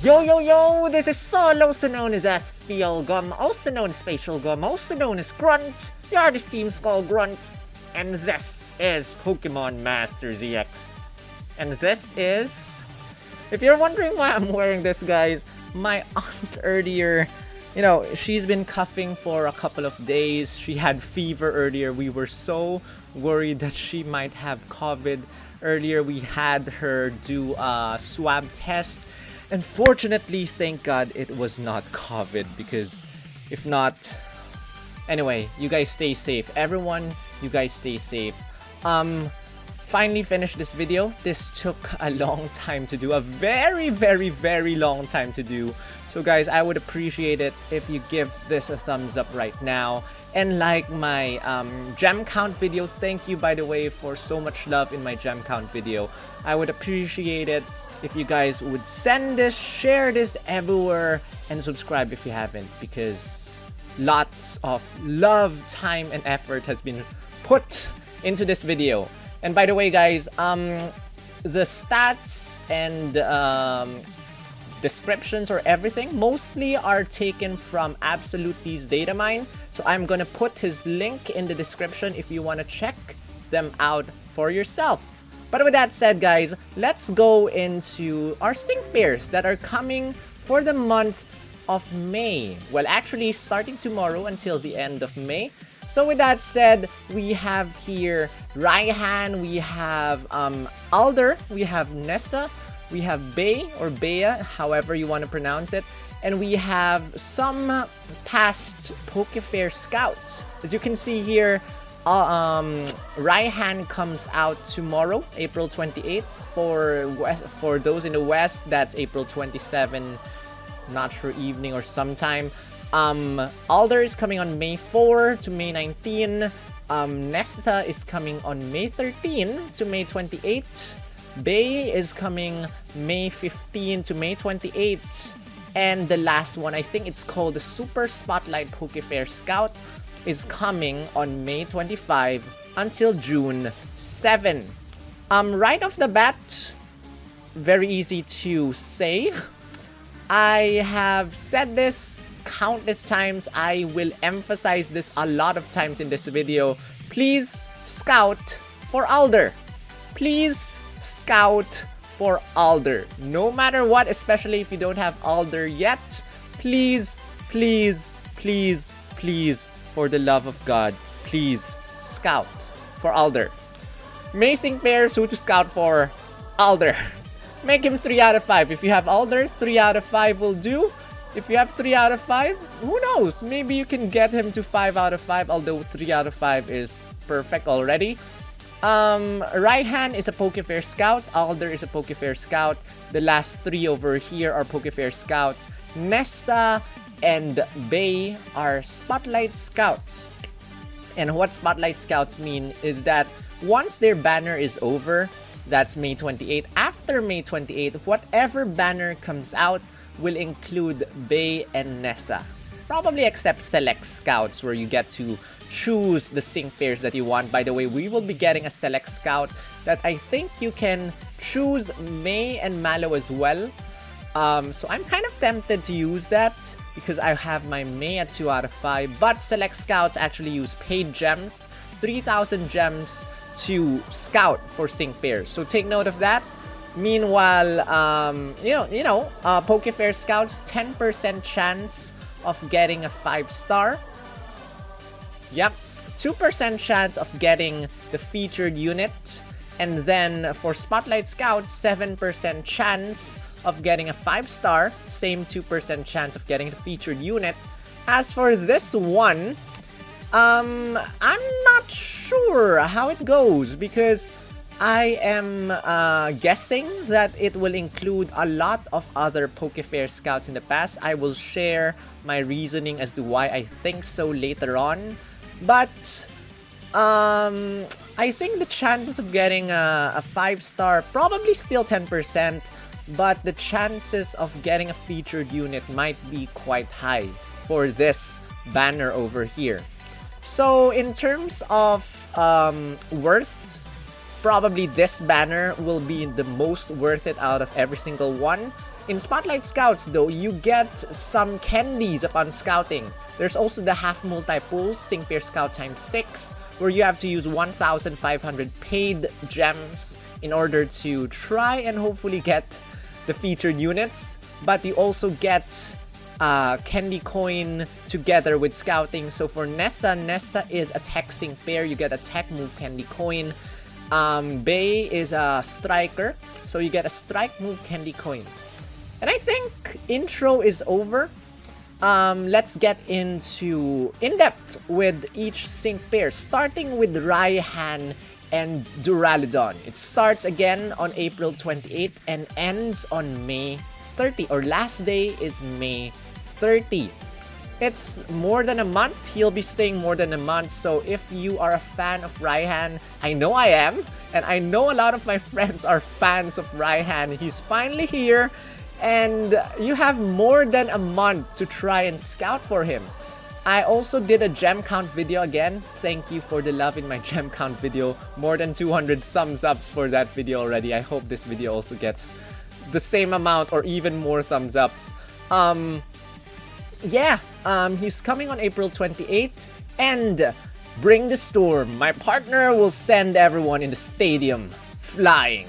Yo, yo, yo, this is Sol, also known as SPL Gum, also known as Spatial Gum, also known as Grunt, the artist team's called Grunt, and this is Pokemon Master ZX. And this is, if you're wondering why I'm wearing this, guys, my aunt earlier, she's been coughing for a couple of days. She had fever earlier. We were so worried that she might have COVID. Earlier, we had her do a swab test. And fortunately, thank God, it was not COVID, because if not... Anyway, you guys stay safe. Everyone, you guys stay safe. Finally finished this video. This took a long time to do. A very, very, very long time to do. So guys, I would appreciate it if you give this a thumbs up right now. And like my gem count videos. Thank you, by the way, for so much love in my gem count video. I would appreciate it if you guys would send this, share this everywhere, and subscribe if you haven't, because lots of love, time, and effort has been put into this video. And by the way, guys, the stats and descriptions or everything mostly are taken from Absol-utly's datamine. So I'm gonna put his link in the description if you wanna check them out for yourself. But with that said, guys, let's go into our sync pairs that are coming for the month of May. Well, actually, starting tomorrow until the end of May. So with that said, we have here Raihan, we have Alder, we have Nessa, we have Bea or Bea, however you want to pronounce it, and we have some past Pokefair scouts. As you can see here, Raihan comes out tomorrow, April 28th. For those in the West, that's April 27th. Not sure, evening or sometime. Alder is coming on May 4 to May 19. Nessa is coming on May 13 to May 28. Bea is coming May 15 to May 28. And the last one, I think it's called the Super Spotlight Pokefair Scout, is coming on May 25 until June 7. Right off the bat, very easy to say. I have said this countless times. I will emphasize this a lot of times in this video. Please scout for Alder. Please scout for Alder. No matter what, especially if you don't have Alder yet, please, please, please, please, for the love of God, please scout for Alder. Amazing pairs who to scout for Alder. Make him 3 out of 5. If you have Alder, 3 out of 5 will do. If you have 3 out of 5, who knows? Maybe you can get him to 5 out of 5, although 3 out of 5 is perfect already. Raihan is a Pokefair Scout. Alder is a Pokefair Scout. The last 3 over here are Pokefair Scouts. Nessa and Bea are Spotlight Scouts. And what Spotlight Scouts mean is that once their banner is over, that's May 28. After May 28, whatever banner comes out will include Bea and Nessa. Probably except Select Scouts, where you get to choose the sync pairs that you want. By the way, we will be getting a Select Scout that I think you can choose May and Mallow as well. So I'm kind of tempted to use that because I have my May at 2 out of 5. But Select Scouts actually use paid gems, 3,000 gems to scout for sync pairs. So take note of that. Meanwhile, Pokefair Scouts, 10% chance of getting a 5-star. Yep, 2% chance of getting the featured unit. And then for Spotlight Scouts, 7% chance of getting a 5-star. Same 2% chance of getting the featured unit. As for this one, I'm not sure how it goes, because I am guessing that it will include a lot of other Pokefair Scouts in the past. I will share my reasoning as to why I think so later on. But I think the chances of getting a 5-star, probably still 10%, but the chances of getting a featured unit might be quite high for this banner over here. So in terms of worth, probably this banner will be the most worth it out of every single one. In Spotlight Scouts though, you get some candies upon scouting. There's also the half multi-pulls, Sync Pair Scout times 6, where you have to use 1,500 paid gems in order to try and hopefully get the featured units. But you also get candy coin together with scouting. So for Nessa is a tech sync pair. You get a tech move candy coin. Bea is a striker, so you get a strike move candy coin. And I think intro is over. Let's get into in-depth with each sync pair, starting with Raihan and Duraludon. It starts again on April 28th and ends on May 30, or last day is May 30. It's more than a month. He'll be staying more than a month. So if you are a fan of Raihan, I know I am, and I know a lot of my friends are fans of Raihan. He's finally here, and you have more than a month to try and scout for him. I also did a gem count video again. Thank you for the love in my gem count video. More than 200 thumbs ups for that video already. I hope this video also gets the same amount or even more thumbs ups. He's coming on April 28th, and bring the storm. My partner will send everyone in the stadium flying.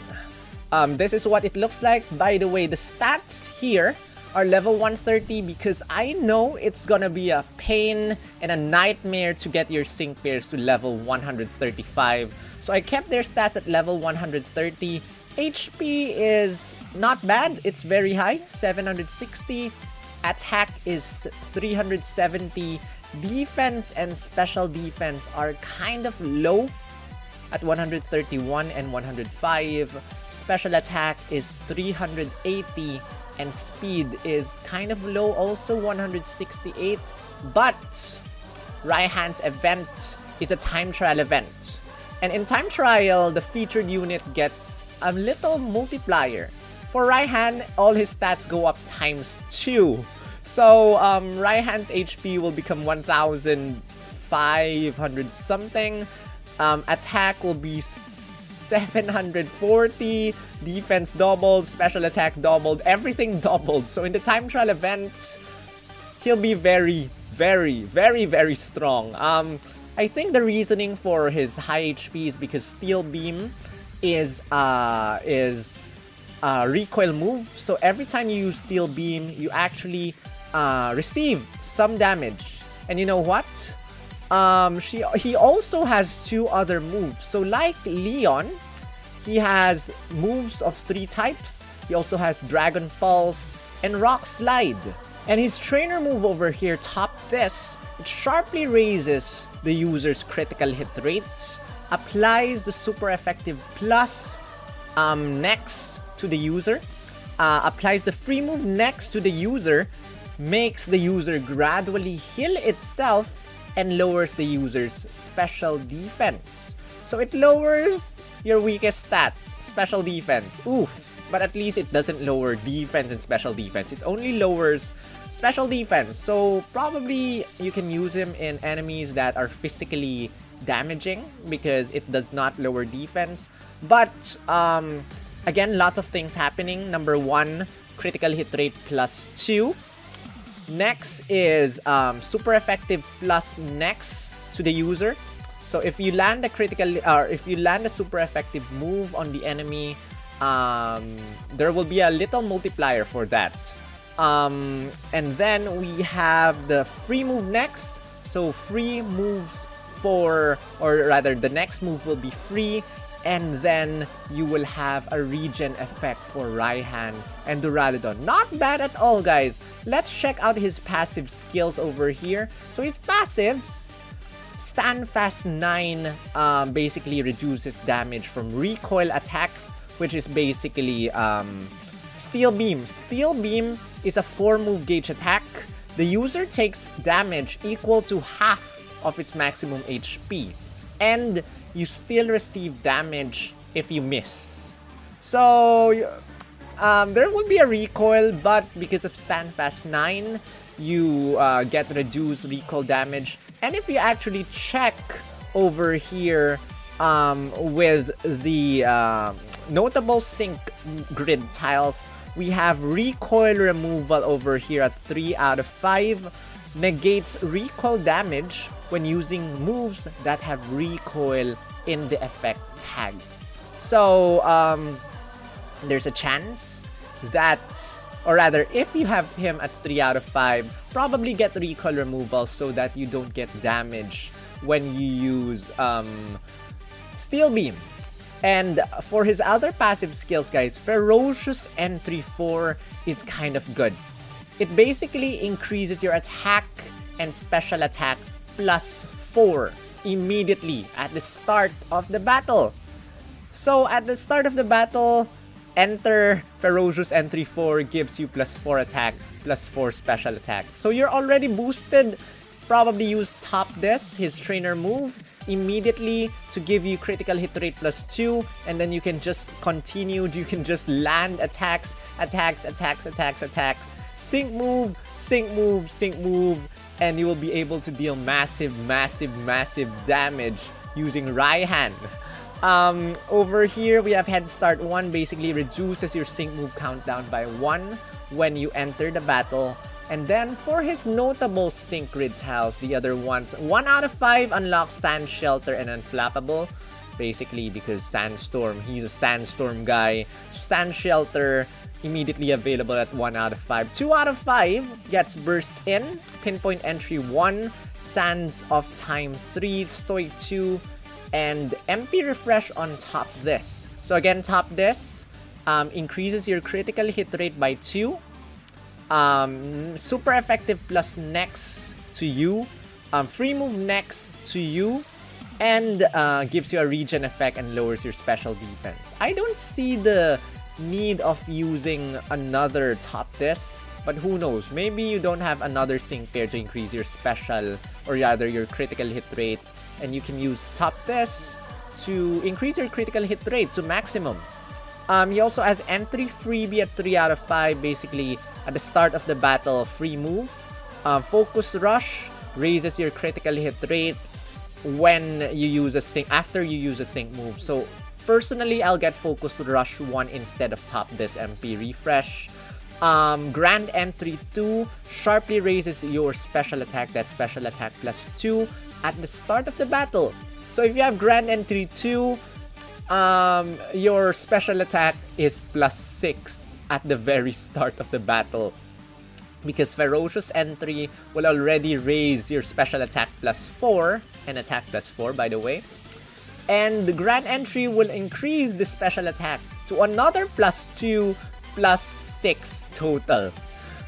This is what it looks like. By the way, the stats here are level 130 because I know it's gonna be a pain and a nightmare to get your sync pairs to level 135. So I kept their stats at level 130. HP is not bad. It's very high, 760. Attack is 370. Defense and special defense are kind of low at 131 and 105. Special attack is 380 and speed is kind of low, also 168. But Raihan's event is a time trial event. And in time trial, the featured unit gets a little multiplier. For Raihan, all his stats go up times 2. So Raihan's HP will become 1,500 something. Attack will be 740. Defense doubled. Special attack doubled. Everything doubled. So in the time trial event, he'll be very, very, very, very strong. I think the reasoning for his high HP is because Steel Beam is recoil move. So every time you use Steel Beam, you actually receive some damage. And you know what? He also has 2 other moves. So like Leon, he has moves of 3 types. He also has Dragon Pulse and Rock Slide. And his trainer move over here, top this, it sharply raises the user's critical hit rate, applies the super effective plus next to the user, applies the free move next to the user, makes the user gradually heal itself, and lowers the user's special defense. So it lowers your weakest stat, special defense. Oof. But at least it doesn't lower defense and special defense. It only lowers special defense. So probably you can use him in enemies that are physically damaging because it does not lower defense. But again, lots of things happening. Number 1, critical hit rate plus 2. Next is super effective plus next to the user. So if you land a critical or if you land a super effective move on the enemy, there will be a little multiplier for that. And then we have the free move next. So free moves for, or rather the next move will be free. And then you will have a regen effect for Raihan and Duraludon. Not bad at all, guys. Let's check out his passive skills over here. So his passives, Stand Fast 9 basically reduces damage from recoil attacks, which is basically Steel Beam. Steel Beam is a 4-move gauge attack. The user takes damage equal to half of its maximum HP. And you still receive damage if you miss. So there will be a recoil, but because of Stand Fast 9, you get reduced recoil damage. And if you actually check over here with the notable sync grid tiles, We have recoil removal over here at 3 out of 5. Negates recoil damage when using moves that have recoil in the effect tag. So, there's a chance that, or rather, if you have him at 3 out of 5, probably get recoil removal so that you don't get damage when you use Steel Beam. And for his other passive skills, guys, Ferocious Entry 4 is kind of good. It basically increases your attack and special attack plus 4 immediately at the start of the battle. So at the start of the battle, enter Ferocious Entry 4 gives you plus 4 attack, plus 4 special attack. So you're already boosted. Probably use Top This, his trainer move, immediately to give you critical hit rate plus 2, and then you can just continue. You can just land attacks, sync move, sync move, sync move, and you will be able to deal massive damage using Raihan. Over here, we have Head Start 1, basically reduces your sync move countdown by 1 when you enter the battle. And then for his notable sync grid tiles, the other ones, 1 out of 5 unlocks Sand Shelter and Unflappable. Basically because Sandstorm, he's a Sandstorm guy. Sand Shelter immediately available at 1 out of 5. 2 out of 5 gets Burst In, Pinpoint Entry 1, Sands of Time 3, Stoic 2, and MP Refresh on Top This. So again, Top This increases your critical hit rate by 2. Super effective plus next to you, free move next to you, and gives you a regen effect and lowers your special defense. I don't see the need of using another Top This, but who knows, maybe you don't have another sync pair to increase your special, or rather your critical hit rate, and you can use Top This to increase your critical hit rate to maximum. He also has Entry Freebie at 3 out of 5, basically at the start of the battle, free move. Focus Rush raises your critical hit rate when you use a sync, after you use a sync move. So personally, I'll get Focus Rush 1 instead of Top This MP Refresh. Grand Entry 2 sharply raises your special attack, that's special attack plus 2 at the start of the battle. So if you have Grand Entry 2, your special attack is plus 6 at the very start of the battle, because Ferocious Entry will already raise your special attack plus 4 and attack plus 4, by the way, and the Grand Entry will increase the special attack to another plus 2 plus 6 total.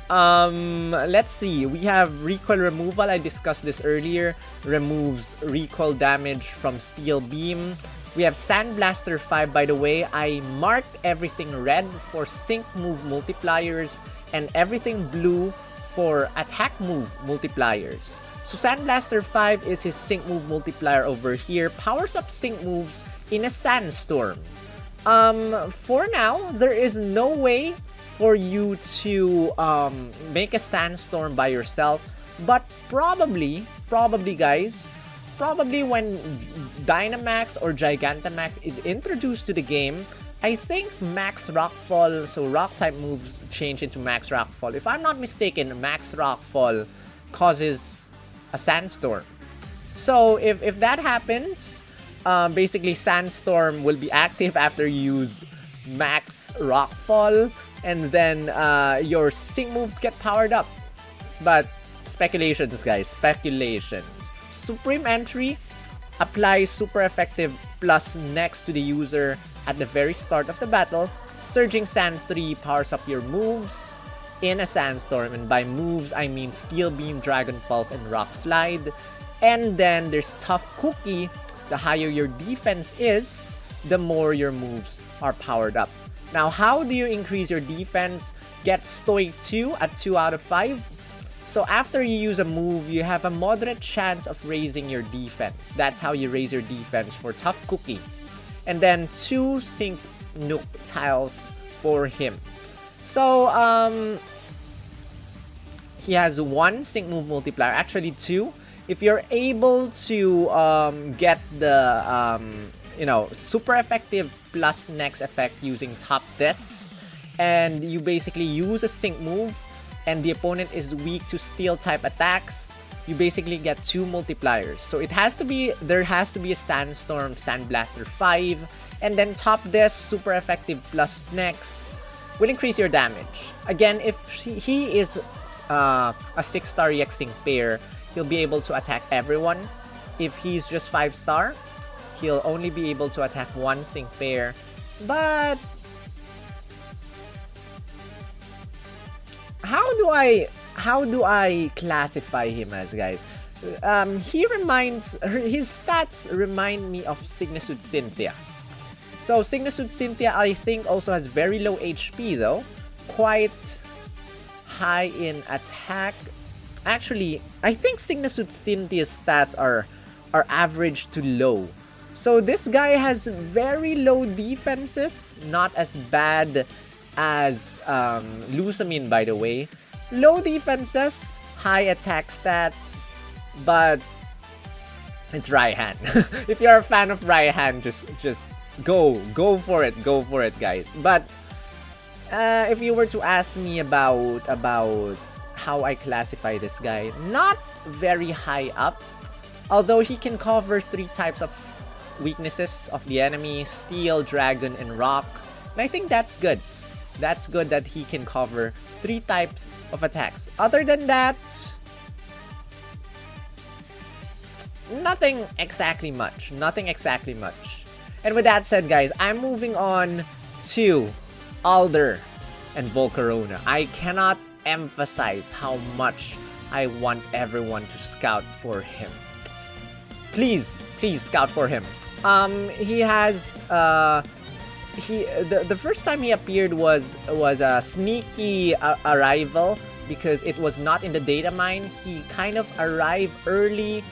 Let's see, we have recoil removal. I discussed this earlier, removes recoil damage from Steel Beam. We have Sandblaster 5, by the way. I marked everything red for sync move multipliers and everything blue for attack move multipliers. So Sandblaster 5 is his sync move multiplier over here. Powers up sync moves in a sandstorm. For now, there is no way for you to make a sandstorm by yourself, but probably guys, probably when Dynamax or Gigantamax is introduced to the game, I think Max Rockfall, so rock type moves change into Max Rockfall. If I'm not mistaken, Max Rockfall causes a sandstorm. So if that happens, basically Sandstorm will be active after you use Max Rockfall, and then your sync moves get powered up. But speculations, guys, speculations. Supreme Entry applies super effective plus next to the user at the very start of the battle. Surging Sand 3 powers up your moves in a sandstorm, and by moves I mean Steel Beam, Dragon Pulse, and Rock Slide. And then there's Tough Cookie. The higher your defense is, the more your moves are powered up. Now, how do you increase your defense? Get Stoic 2 at 2 out of 5. So after you use a move, you have a moderate chance of raising your defense. That's how you raise your defense for Tough Cookie. And then 2 Sync Nuke tiles for him. So, he has 1 Sync Move multiplier, actually 2. If you're able to get the, super effective plus next effect using Top This, and you basically use a sync move, and the opponent is weak to steel type attacks, you basically get 2 multipliers. So there has to be a Sandstorm, Sandblaster 5, and then top this super effective plus next will increase your damage. Again, if he is a 6-star EXing pair, he'll be able to attack everyone. If he's just 5-star, he'll only be able to attack one sync pair. But how do I classify him as, guys? His stats remind me of Signisud Cynthia. So Signisud Cynthia, I think, also has very low HP though, quite high in attack. Actually, I think Signisud Cynthia's stats are average to low. So this guy has very low defenses, not as bad as Lusamine, by the way. Low defenses, high attack stats, but it's Raihan. If you're a fan of Raihan, just go for it, guys. But if you were to ask me about how I classify this guy, not very high up. Although he can cover 3 types of weaknesses of the enemy: Steel, Dragon, and Rock. And I think that's good. That's good that he can cover 3 types of attacks. Other than that, nothing exactly much. And with that said, guys, I'm moving on to Alder and Volcarona. I cannot emphasize how much I want everyone to scout for him. Please scout for him. He has the first time he appeared was a sneaky arrival because it was not in the datamine. He kind of arrived early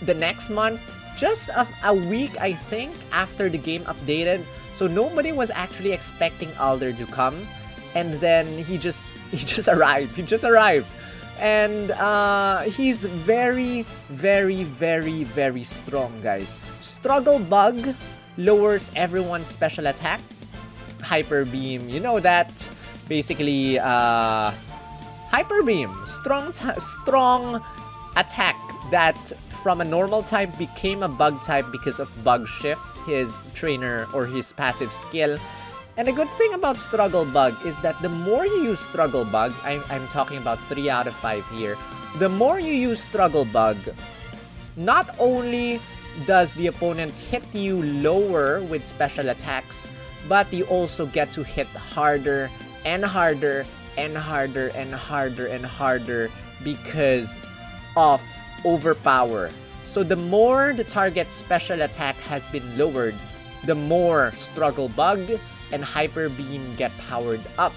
the next month, just a week, I think, after the game updated. So nobody was actually expecting Alder to come, and then he just arrived. And he's very strong, guys. Struggle Bug lowers everyone's special attack. Hyper Beam, you know that. Basically, Hyper Beam, strong attack that from a normal type became a bug type because of Bug Shift, his trainer or his passive skill. And the good thing about Struggle Bug is that the more you use Struggle Bug, I'm talking about 3 out of 5 here, the more you use Struggle Bug, not only does the opponent hit you lower with special attacks, but you also get to hit harder and harder and harder and harder and harder because of Overpower. So the more the target's special attack has been lowered, the more Struggle Bug and Hyper Beam get powered up.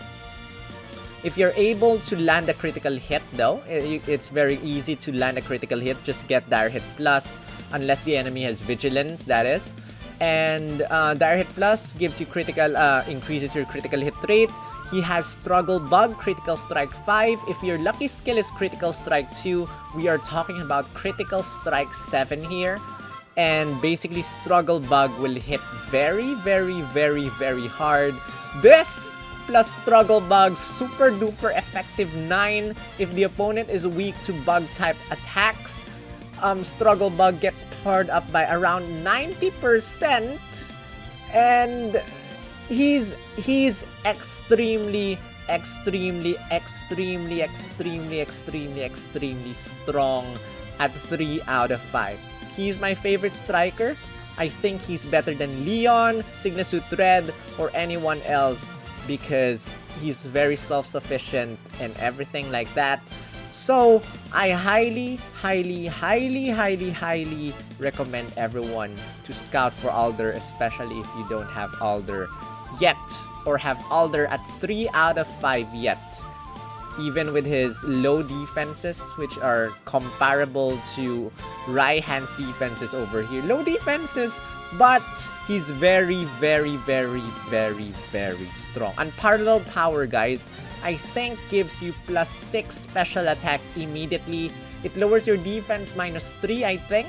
If you're able to land a critical hit though, it's very easy to land a critical hit. Just get Dire Hit Plus, unless the enemy has Vigilance, that is. And Dire Hit Plus gives you critical, increases your critical hit rate. He has Struggle Bug, Critical Strike 5. If your lucky skill is Critical Strike 2, we are talking about Critical Strike 7 here. And basically, Struggle Bug will hit very hard. This plus Struggle Bug, super duper effective 9. If the opponent is weak to bug type attacks, Struggle Bug gets powered up by around 90%. And he's extremely strong at 3 out of 5. He's my favorite striker. I think he's better than Leon, Signisud Red, or anyone else because he's very self-sufficient and everything like that. So I highly recommend everyone to scout for Alder, especially if you don't have Alder yet or have Alder at 3 out of 5 yet. Even with his low defenses, which are comparable to Raihan's defenses over here. Low defenses, but he's very strong. Unparalleled power, guys, I think gives you +6 special attack immediately. It lowers your defense -3, I think.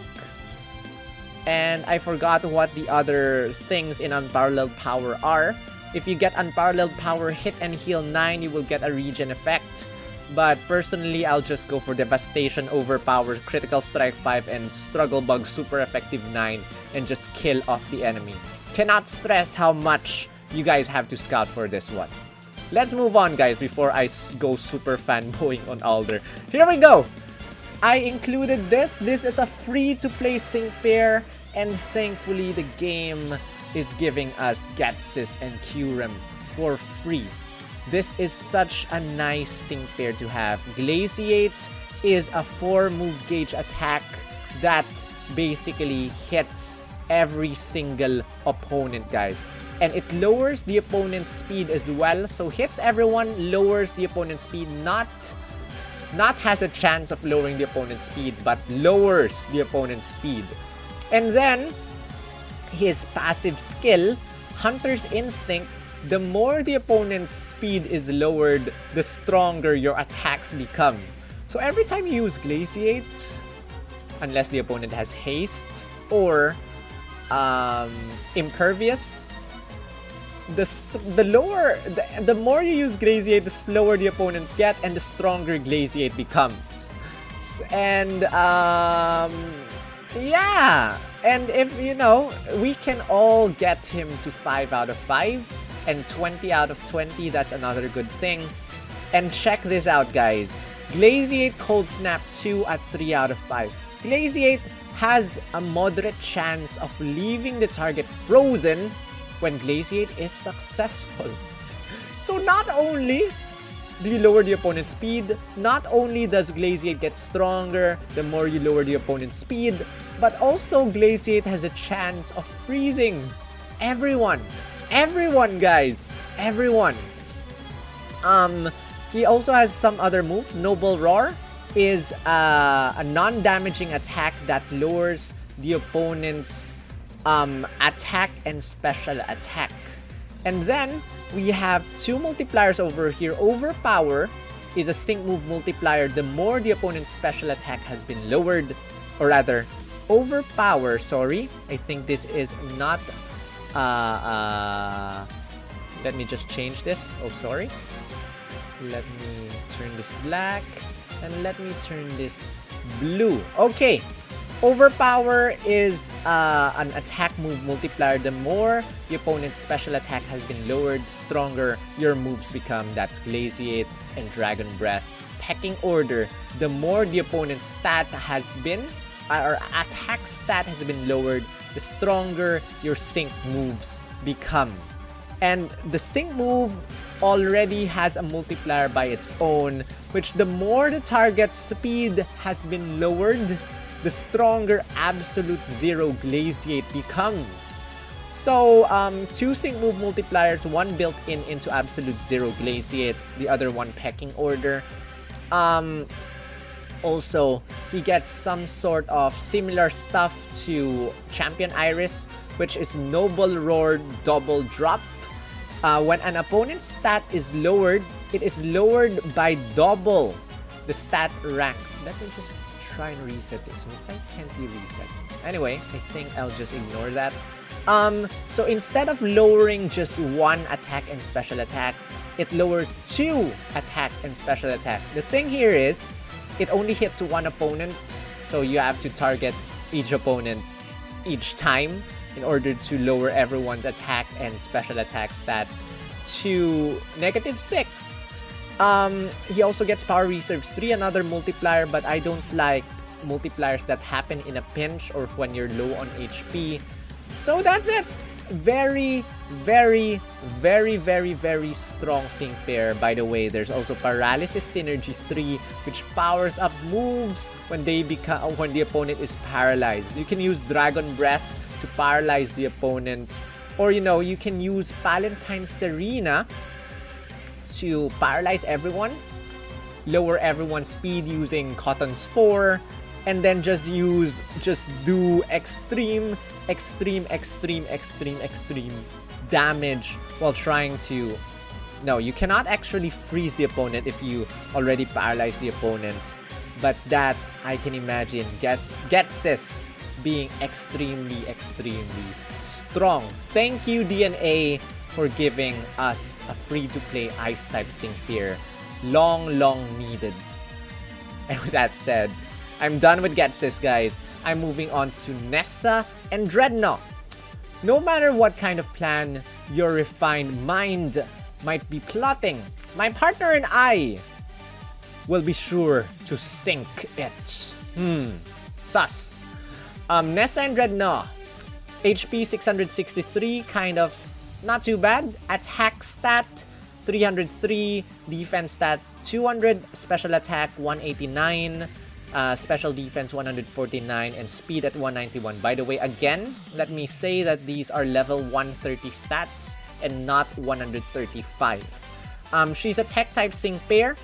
And I forgot what the other things in Unparalleled Power are. If you get Unparalleled Power, hit and heal 9, you will get a regen effect. But personally, I'll just go for Devastation, Overpower, Critical Strike 5, and Struggle Bug Super Effective 9 and just kill off the enemy. Cannot stress how much you guys have to scout for this one. Let's move on, guys, before I go super fanboying on Alder. Here we go! I included this. This is a free-to-play sync pair, and thankfully the game is giving us Ghetsis and Kyurem for free. This is such a nice sync pair to have. Glaciate is a 4-move gauge attack that basically hits every single opponent, guys. And it lowers the opponent's speed as well. So hits everyone, lowers the opponent's speed. Not has a chance of lowering the opponent's speed, but lowers the opponent's speed. And then his passive skill, Hunter's Instinct. The more the opponent's speed is lowered, the stronger your attacks become. So every time you use Glaciate, unless the opponent has haste or Impervious, the more you use Glaciate, the slower the opponents get, and the stronger Glaciate becomes. And yeah, and if you know, we can all get him to 5 out of 5. And 20 out of 20, that's another good thing. And check this out, guys. Glaciate Cold Snap 2 at 3 out of 5. Glaciate has a moderate chance of leaving the target frozen when Glaciate is successful. So not only do you lower the opponent's speed, not only does Glaciate get stronger the more you lower the opponent's speed, but also Glaciate has a chance of freezing everyone. Everyone, guys! Everyone! He also has some other moves. Noble Roar is a non-damaging attack that lowers the opponent's attack and special attack. And then we have 2 multipliers over here. Overpower is a sync move multiplier. The more the opponent's special attack has been lowered, or rather, Overpower, sorry. I think this is not... let me just change this. Oh, sorry. Let me turn this black. And let me turn this blue. Okay. Overpower is an attack move multiplier. The more the opponent's special attack has been lowered, the stronger your moves become. That's Glaciate and Dragon Breath. Pecking Order. The more the opponent's stat has been, or attack stat has been lowered, the stronger your sync moves become. And the sync move already has a multiplier by its own, which the more the target's speed has been lowered, the stronger Absolute Zero Glaciate becomes. So, 2 sync move multipliers, one built into Absolute Zero Glaciate, the other one Pecking Order. Also, he gets some sort of similar stuff to Champion Iris, which is Noble Roar Double Drop. When an opponent's stat is lowered, it is lowered by double the stat ranks. Let me just try and reset this. Why can't you reset? Anyway, I think I'll just ignore that. So instead of lowering just 1 attack and special attack, it lowers 2 attack and special attack. The thing here is, it only hits 1 opponent, so you have to target each opponent each time in order to lower everyone's attack and special attack stat to -6. He also gets Power Reserves 3, another multiplier, but I don't like multipliers that happen in a pinch or when you're low on HP. So that's it! Very, very, very, very, very strong sync pair. By the way, there's also Paralysis Synergy 3, which powers up moves when the opponent is paralyzed. You can use Dragon Breath to paralyze the opponent, or you can use Palentine's Serena to paralyze everyone, lower everyone's speed using Cotton Spore, and then just do extreme damage while trying to... No, you cannot actually freeze the opponent if you already paralyze the opponent. But that, I can imagine, Ghetsis being extremely strong. Thank you, DNA, for giving us a free-to-play Ice-type sync pair. Long needed. And with that said, I'm done with Ghetsis, guys. I'm moving on to Nessa and Drednaw. No matter what kind of plan your refined mind might be plotting, my partner and I will be sure to sink it. Sus. Nessa and Drednaw. HP 663, kind of not too bad. Attack stat 303, defense stats 200, special attack 189, special defense 149, and speed at 191. By the way, again, let me say that these are level 130 stats and not 135. She's a tech type sync pair,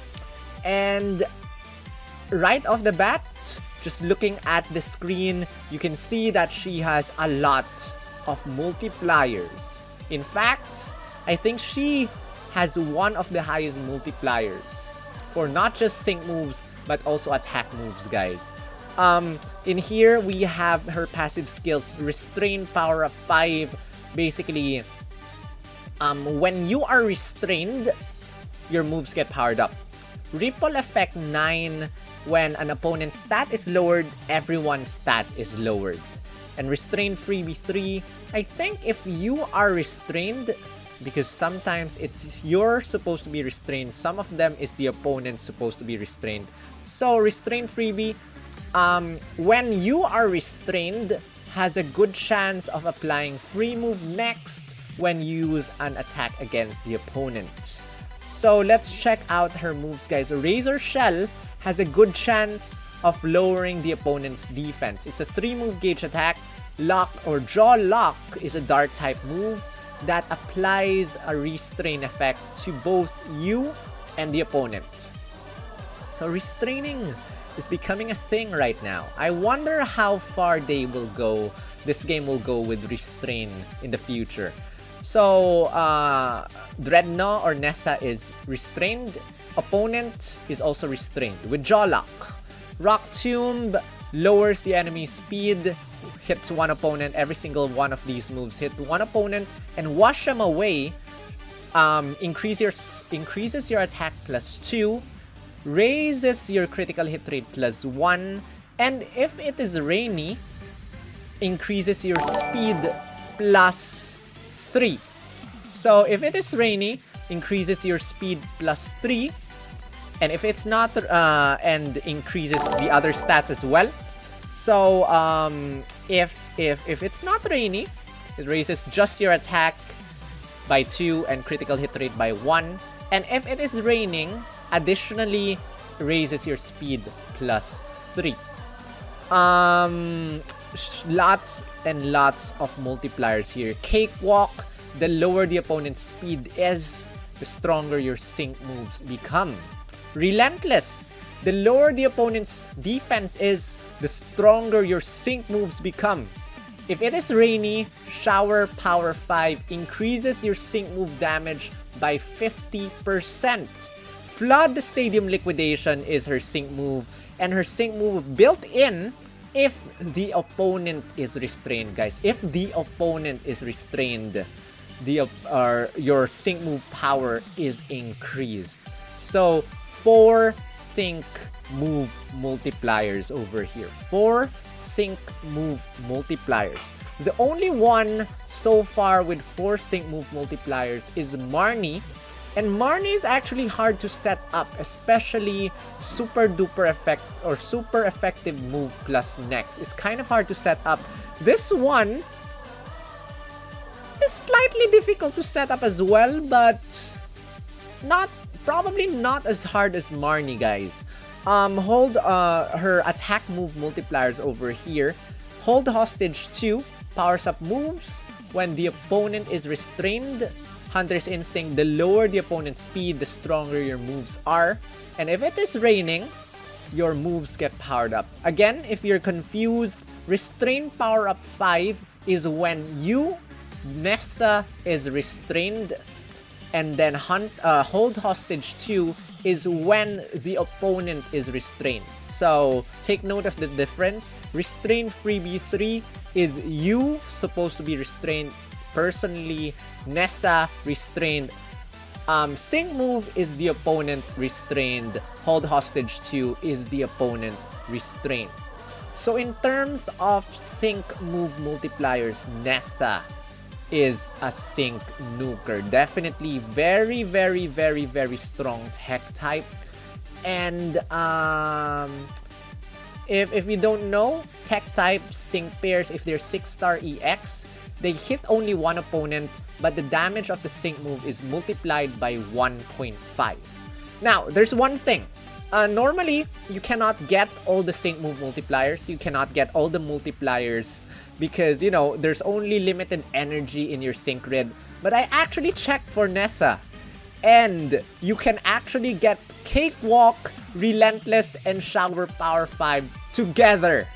and right off the bat, just looking at the screen, you can see that she has a lot of multipliers. In fact, I think she has one of the highest multipliers for not just sync moves but also attack moves, guys. In here we have her passive skills, Restrain Power Up 5. Basically, when you are restrained, your moves get powered up. Ripple Effect 9, when an opponent's stat is lowered, everyone's stat is lowered. And Restrain Freebie 3, I think if you are restrained, because sometimes it's you're supposed to be restrained, some of them is the opponent's supposed to be restrained. So Restrain Freebie, when you are restrained, has a good chance of applying free move next when you use an attack against the opponent. So let's check out her moves, guys. Razor Shell has a good chance of lowering the opponent's defense. It's a 3-move gauge attack. Lock or Jaw Lock is a dart type move that applies a restrain effect to both you and the opponent. So restraining is becoming a thing right now. I wonder how far they will go, this game will go with restrain in the future. So Drednaw or Nessa is restrained. Opponent is also restrained with Jaw Lock. Rock Tomb lowers the enemy's speed, hits one opponent. Every single one of these moves hit one opponent and wash them away. Increases your attack +2, raises your critical hit rate +1, and if it is rainy, increases your speed +3. So if it is rainy, increases your speed +3, and if it's not, and increases the other stats as well. So if it's not rainy, it raises just your attack by 2 and critical hit rate by 1. And if it is raining, additionally raises your speed +3. Lots and lots of multipliers here. Cakewalk, the lower the opponent's speed is, the stronger your sync moves become. Relentless, the lower the opponent's defense is, the stronger your sync moves become. If it is rainy, Shower Power 5 increases your sync move damage by 50%. Flood Stadium Liquidation is her sync move, and her sync move built in if the opponent is restrained, guys. If the opponent is restrained, your sync move power is increased. So 4 sync move multipliers over here. 4 sync move multipliers. The only one so far with 4 sync move multipliers is Marnie. And Marnie is actually hard to set up, especially super duper effect or super effective move plus next. It's kind of hard to set up. This one is slightly difficult to set up as well, but probably not as hard as Marnie, guys. Hold her attack move multipliers over here. Hold Hostage 2 powers up moves when the opponent is restrained. Hunter's Instinct, the lower the opponent's speed, the stronger your moves are. And if it is raining, your moves get powered up. Again, if you're confused, Restrain Power Up 5 is when you, Nessa, is restrained, and then Hold Hostage 2 is when the opponent is restrained. So take note of the difference. Restrain Freebie 3 is you supposed to be restrained. personally, Nessa restrained. Sync move is the opponent restrained. Hold hostage 2 is the opponent restrained. So in terms of sync move multipliers, Nessa is a sync nuker. Definitely very, very, very, very strong tech type. And if you don't know, tech type sync pairs, if they're 6-star EX, they hit only one opponent, but the damage of the sync move is multiplied by 1.5. Now, there's one thing. Normally, you cannot get all the sync move multipliers. You cannot get all the multipliers because, you know, there's only limited energy in your sync grid. But I actually checked for Nessa, and you can actually get Cakewalk, Relentless, and Shower Power 5 together.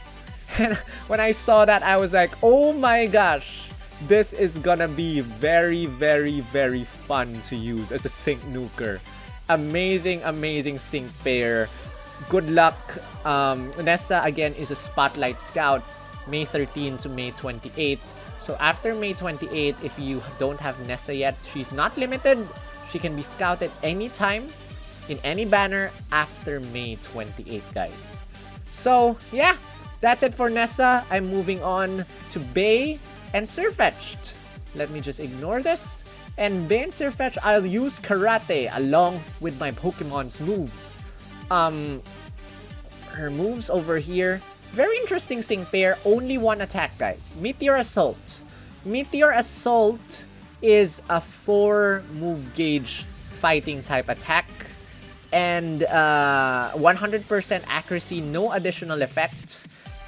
And when I saw that, I was like, oh my gosh, this is gonna be very, very, very fun to use as a sync nuker. Amazing, amazing sync pair. Good luck. Nessa, again, is a Spotlight Scout, May 13 to May 28. So after May 28, if you don't have Nessa yet, she's not limited. She can be scouted anytime in any banner after May 28, guys. So, yeah, that's it for Nessa. I'm moving on to Bea and Sirfetch'd. Let me just ignore this. And Bea and Sirfetch'd, I'll use Karate along with my Pokemon's moves. Her moves over here, very interesting sync pair. Only one attack, guys. Meteor Assault. Meteor Assault is a 4-move gauge fighting type attack. And 100% accuracy, no additional effect.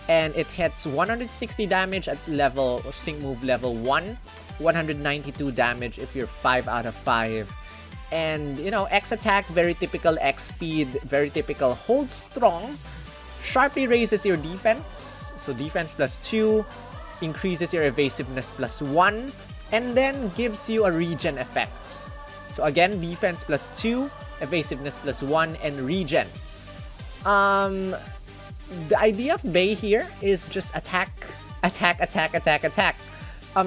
And it hits 160 damage at level sync move level 1. 192 damage if you're 5 out of 5. And, you know, X attack, very typical X speed, very typical hold strong. Sharply raises your defense. So defense +2, increases your evasiveness +1, and then gives you a regen effect. So again, defense +2, evasiveness +1, and regen. The idea of Bea here is just attack, attack, attack, attack, attack.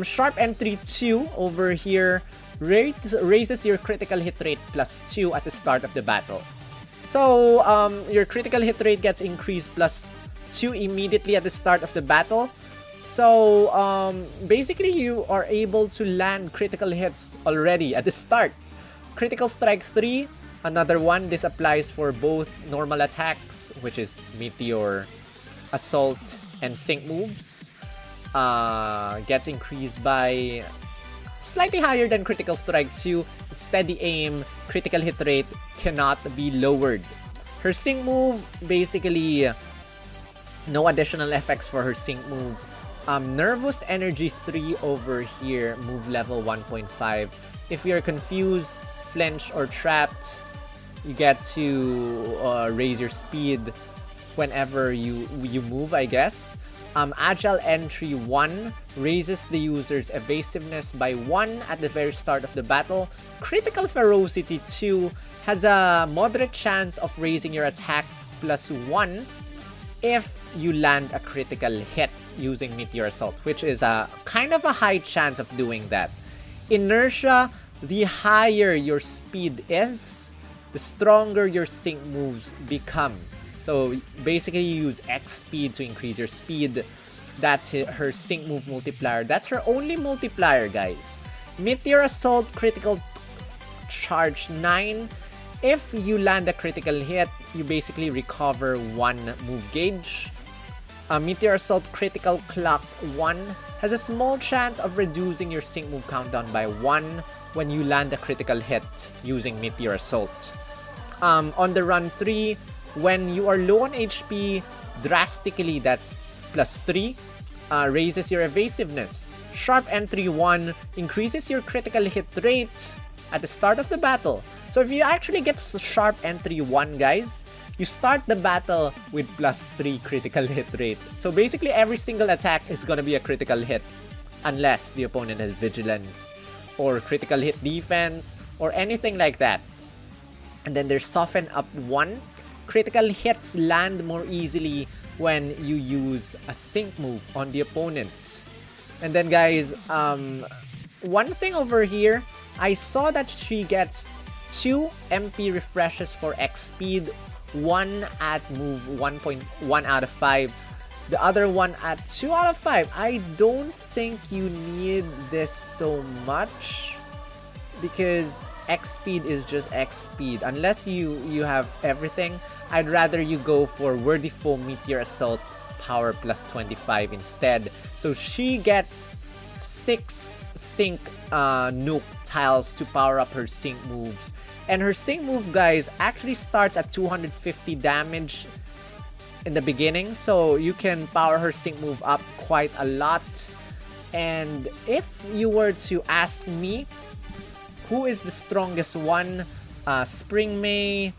Sharp entry 2 over here raises your critical hit rate +2 at the start of the battle. So your critical hit rate gets increased +2 immediately at the start of the battle. So basically you are able to land critical hits already at the start. Critical strike 3, another one. This applies for both normal attacks, which is Meteor, Assault, and Sync moves. Gets increased by slightly higher than critical strike 2. Steady aim, critical hit rate cannot be lowered. Her sync move, basically no additional effects for her sync move. Nervous energy 3 over here, move level 1.5. If you're confused, flinched, or trapped, you get to raise your speed whenever you move, I guess. Agile entry 1 raises the user's evasiveness by 1 at the very start of the battle. Critical ferocity 2 has a moderate chance of raising your attack +1 if you land a critical hit using Meteor Assault, which is a kind of a high chance of doing that. Inertia, the higher your speed is, the stronger your sync moves become. So basically you use X speed to increase your speed. That's her sync move multiplier. That's her only multiplier, guys. Meteor Assault critical charge 9. If you land a critical hit, you basically recover 1 move gauge. Meteor Assault critical clock 1 has a small chance of reducing your sync move countdown by 1 when you land a critical hit using Meteor Assault. On the run 3, when you are low on HP, drastically, that's +3, raises your evasiveness. Sharp entry 1 increases your critical hit rate at the start of the battle. So if you actually get sharp entry 1, guys, you start the battle with +3 critical hit rate. So basically every single attack is gonna be a critical hit unless the opponent has vigilance or critical hit defense or anything like that. And then there's soften up 1. Critical hits land more easily when you use a sync move on the opponent. And then, guys, one thing over here, I saw that she gets 2 MP refreshes for X speed, 1 at move 1.1 out of 5, the other one at 2 out of 5. I don't think you need this so much because X speed is just X speed. Unless you have everything, I'd rather you go for Worthy Foe Meteor Assault power plus 25 instead. So she gets 6 sync nuke tiles to power up her sync moves. And her sync move, guys, actually starts at 250 damage in the beginning. So you can power her sync move up quite a lot. And if you were to ask me, who is the strongest one? Spring May,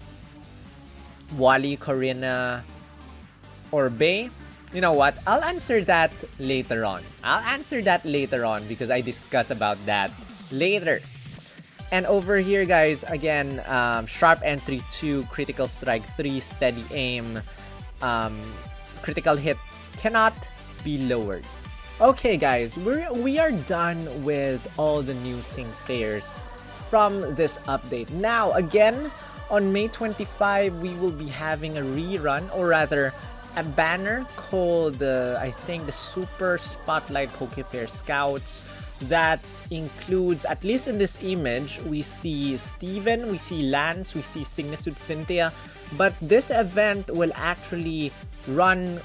Wally, Corina, or Bea? You know what? I'll answer that later on. Because I discuss about that later. And over here, guys, again, Sharp Entry 2, Critical Strike 3, Steady Aim, Critical Hit cannot be lowered. Okay, guys, we are done with all the new sync pairs from this update. Now, again, on May 25, we will be having a rerun, or rather, a banner called, I think, the Super Spotlight Pokepair Scouts. That includes, at least in this image, we see Steven, we see Lance, we see Signisud Cynthia. But this event will actually run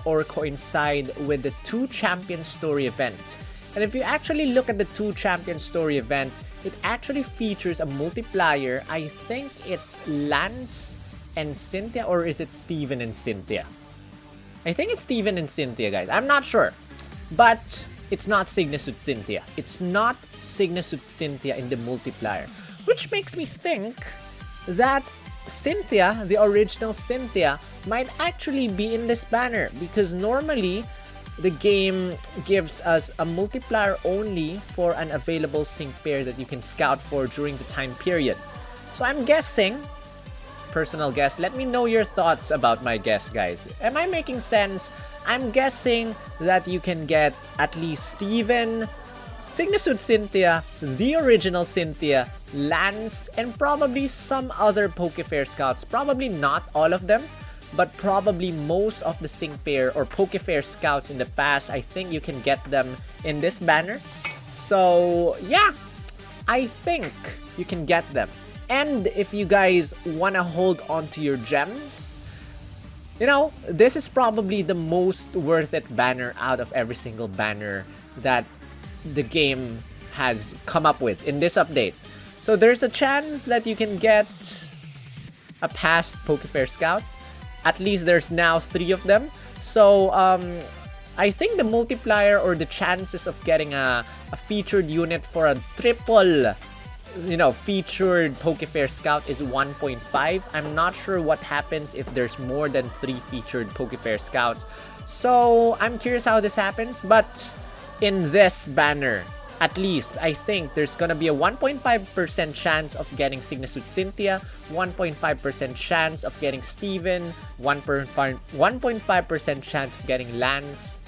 or coincide with the 2 Champion Story event. And if you actually look at the 2 Champion Story event, it actually features a multiplier. I think it's Lance and Cynthia, or is it Steven and Cynthia? I think it's Steven and Cynthia, guys. I'm not sure. But it's not Signisud Cynthia. It's not Signisud Cynthia in the multiplier. Which makes me think that Cynthia, the original Cynthia, might actually be in this banner. Because normally, the game gives us a multiplier only for an available sync pair that you can scout for during the time period. So I'm guessing, personal guess, let me know your thoughts about my guess, guys. Am I making sense? I'm guessing that you can get at least Steven, Signisud Cynthia, the original Cynthia, Lance, and probably some other Pokefair Scouts. Probably not all of them, but probably most of the sync pair or Pokefair Scouts in the past. I think you can get them in this banner. So yeah, I think you can get them. And if you guys want to hold on to your gems, you know, this is probably the most worth it banner out of every single banner that the game has come up with in this update. So there's a chance that you can get a past Pokefair Scout. At least there's now 3 of them. So I think the multiplier or the chances of getting a featured unit for a triple, you know, featured Pokefair Scout is 1.5. I'm not sure what happens if there's more than 3 featured Pokefair Scouts. So I'm curious how this happens. But in this banner, at least, I think there's gonna be a 1.5% chance of getting Signisud Cynthia, 1.5% chance of getting Steven, 1.5% chance of getting Lance,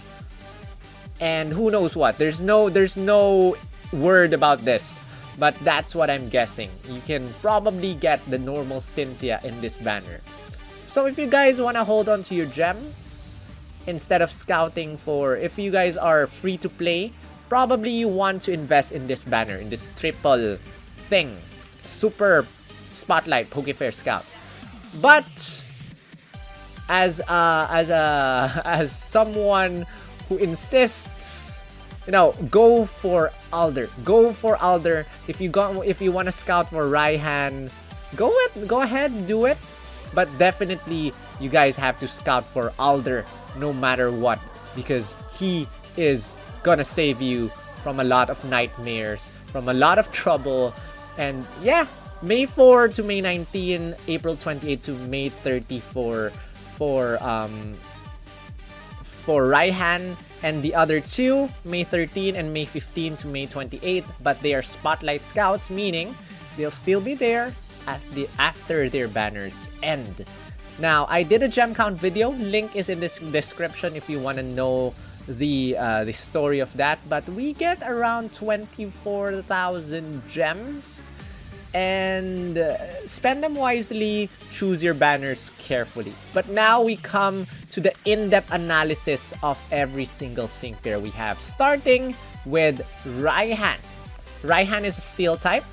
and who knows what. There's no word about this, but that's what I'm guessing. You can probably get the normal Cynthia in this banner. So if you guys want to hold on to your gems instead of scouting for, if you guys are free to play, probably you want to invest in this banner, in this triple thing, Super Spotlight Pokefair Scout. But as someone who insists, you know, go for Alder. Go for Alder. If you want to scout for Raihan, go ahead, do it. But definitely, you guys have to scout for Alder no matter what, because he is gonna save you from a lot of nightmares, from a lot of trouble. And yeah, May 4 to May 19, April 28 to May 30 for Raihan, and the other 2, May 13 and May 15 to May 28, but they are Spotlight Scouts, meaning they'll still be there after their banners end. Now, I did a gem count video. Link is in this description if you want to know the story of that, but we get around 24,000 gems, and spend them wisely, choose your banners carefully. But now we come to the in-depth analysis of every single sync pair we have, starting with Raihan. Raihan is a steel type,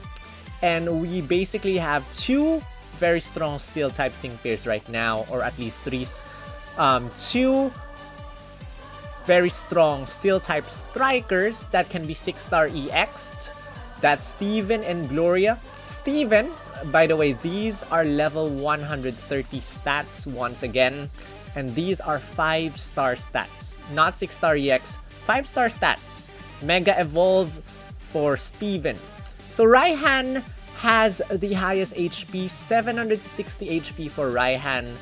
and we basically have two very strong steel type sync pairs right now, or at least two very strong steel type strikers that can be 6-star EX'd. That's Steven and Gloria. Steven, by the way, these are level 130 stats once again, and these are 5-star stats, not 6-star EX, 5-star stats. Mega Evolve for Steven. So Raihan has the highest HP, 760 HP for Raihan,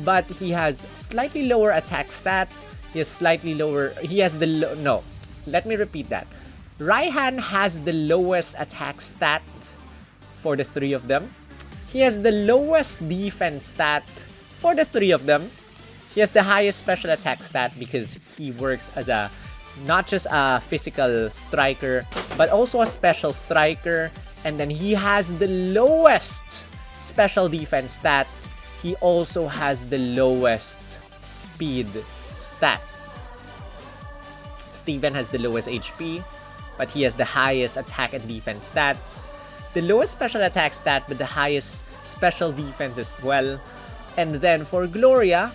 but he has slightly lower attack stat. He has no, let me repeat that. Raihan has the lowest attack stat for the three of them. He has the lowest defense stat for the three of them. He has the highest special attack stat because he works as a not just a physical striker, but also a special striker. And then he has the lowest special defense stat. He also has the lowest speed stat. Steven has the lowest HP, but he has the highest attack and defense stats. The lowest special attack stat, but the highest special defense as well. And then for Gloria,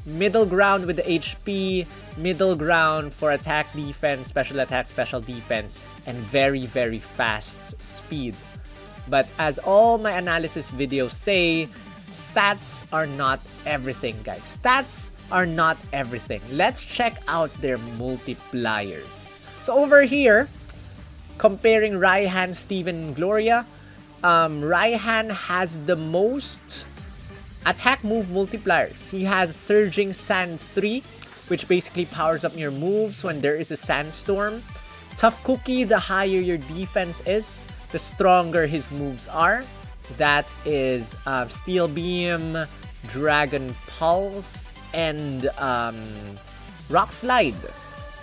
middle ground with the HP, middle ground for attack, defense, special attack, special defense, and very, very fast speed. But as all my analysis videos say, stats are not everything, guys. Stats are not everything. Let's check out their multipliers. So over here, comparing Raihan, Steven, and Gloria, Raihan has the most attack move multipliers. He has Surging Sand 3, which basically powers up your moves when there is a sandstorm. Tough Cookie, the higher your defense is, the stronger his moves are. That is Steel Beam, Dragon Pulse, and Rock Slide.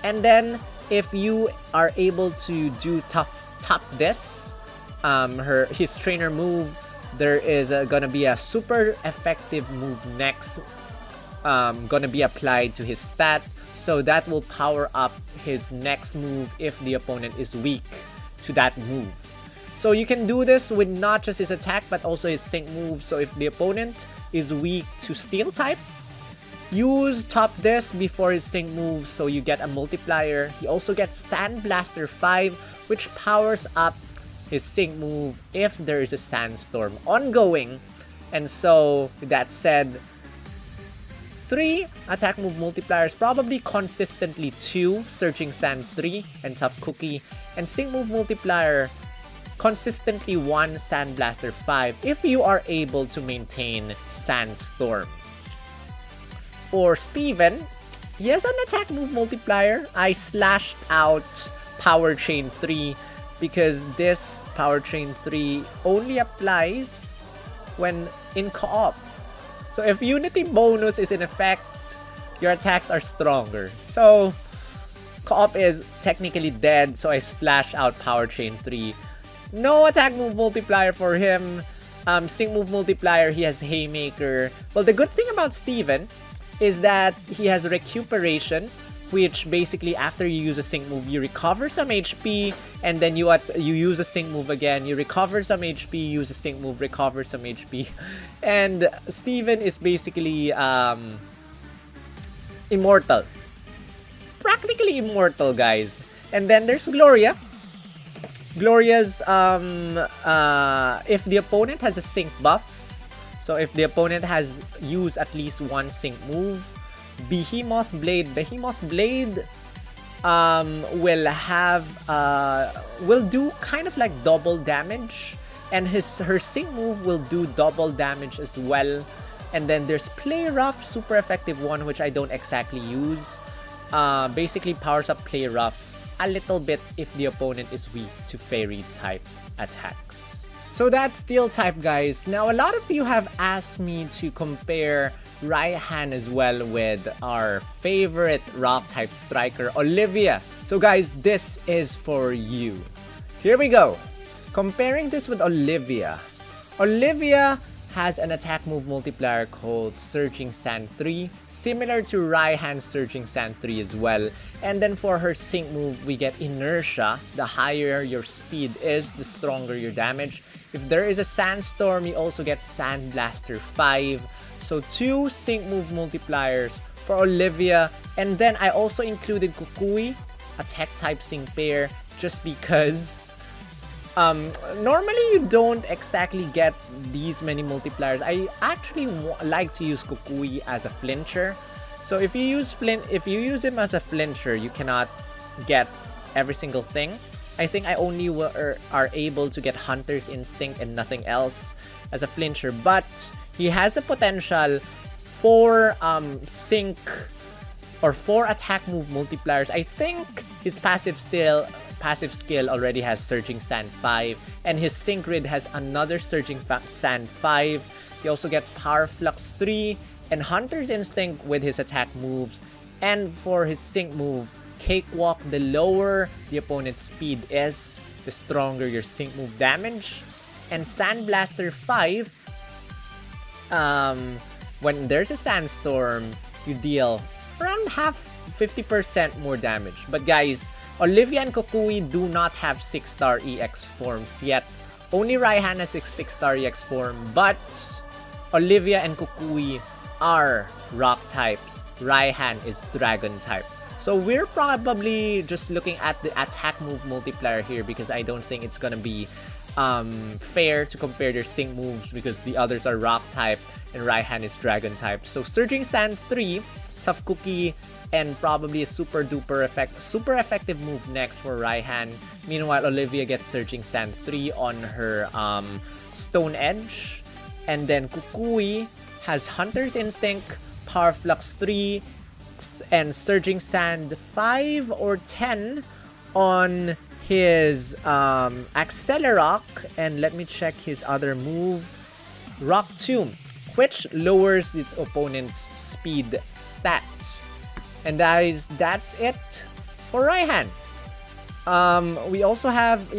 And then if you are able to do top this, his trainer move, there is gonna be a super effective move next, gonna be applied to his stat, so that will power up his next move if the opponent is weak to that move. So you can do this with not just his attack but also his sync move. So if the opponent is weak to steel type, use top this before his sync move so you get a multiplier. He also gets Sand Blaster 5, which powers up his sync move if there is a sandstorm ongoing. And so with that said, 3 attack move multipliers, probably consistently 2 Searching Sand 3 and Tough Cookie, and sync move multiplier consistently 1 Sand Blaster 5 if you are able to maintain Sandstorm. For Steven, he has an attack move multiplier. I slashed out Power Chain 3 because this Power Chain 3 only applies when in co-op. So if Unity bonus is in effect, your attacks are stronger. So co-op is technically dead, so I slash out Power Chain 3. No attack move multiplier for him. Sync move multiplier, he has Haymaker. Well, the good thing about Steven is that he has Recuperation, which basically after you use a sync move, you recover some HP, and then you use a sync move again, you recover some HP, use a sync move, recover some HP. And Steven is basically immortal. Practically immortal, guys. And then there's Gloria. Gloria's, if the opponent has a sync buff, so if the opponent has used at least one sync move, Behemoth Blade will do kind of like double damage, and her sync move will do double damage as well. And then there's Play Rough, super effective one, which I don't exactly use. Basically powers up Play Rough a little bit if the opponent is weak to fairy type attacks. So that's steel type, guys. Now a lot of you have asked me to compare Raihan as well with our favorite rock type striker, Olivia. So guys, this is for you. Here we go. Comparing this with Olivia. Olivia has an attack move multiplier called Surging Sand 3, similar to Raihan's Surging Sand 3 as well. And then for her sync move, we get Inertia. The higher your speed is, the stronger your damage. If there is a Sandstorm, you also get Sand Blaster 5. So 2 sync move multipliers for Olivia. And then I also included Kukui, a tech type sync pair, just because normally you don't exactly get these many multipliers. I actually like to use Kukui as a flincher. So if you use him as a flincher, you cannot get every single thing. I think I only are able to get Hunter's Instinct and nothing else as a flincher. But he has a potential for sync or 4 attack move multipliers. I think his passive skill already has Surging Sand 5, and his sync grid has another Surging Sand 5. He also gets Power Flux 3 and Hunter's Instinct with his attack moves. And for his sync move, Cakewalk, the lower the opponent's speed is, the stronger your sync move damage. And Sand Blaster 5, when there's a Sandstorm, you deal around 50% more damage. But guys, Olivia and Kukui do not have 6-star EX forms yet. Only Raihan has a 6-star EX form, but Olivia and Kukui are rock types. Raihan is dragon type. So we're probably just looking at the attack move multiplier here, because I don't think it's gonna be fair to compare their sync moves because the others are rock type and Raihan is dragon type. So Surging Sand 3, Tough Cookie, and probably a super effective move next for Raihan. Meanwhile, Olivia gets Surging Sand 3 on her Stone Edge. And then Kukui has Hunter's Instinct, Power Flux 3, and Surging Sand 5 or 10 on his Accelerock. And let me check his other move, Rock Tomb, which lowers its opponent's speed stats. And guys, that's it for Raihan. We also have,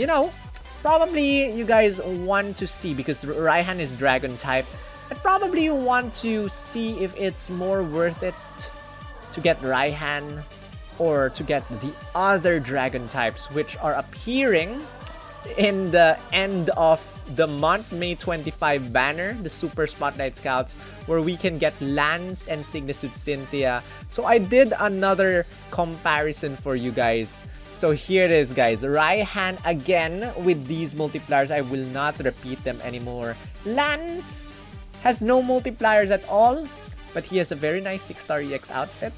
probably you guys want to see, because Raihan is dragon type, I probably want to see if it's more worth it to get Raihan or to get the other dragon types, which are appearing in the end of the month, May 25 banner, the Super Spotlight Scouts, where we can get Lance and Signasuit Cynthia. So I did another comparison for you guys. So here it is, guys. Raihan again with these multipliers. I will not repeat them anymore. Lance has no multipliers at all, but he has a very nice 6-star EX outfit.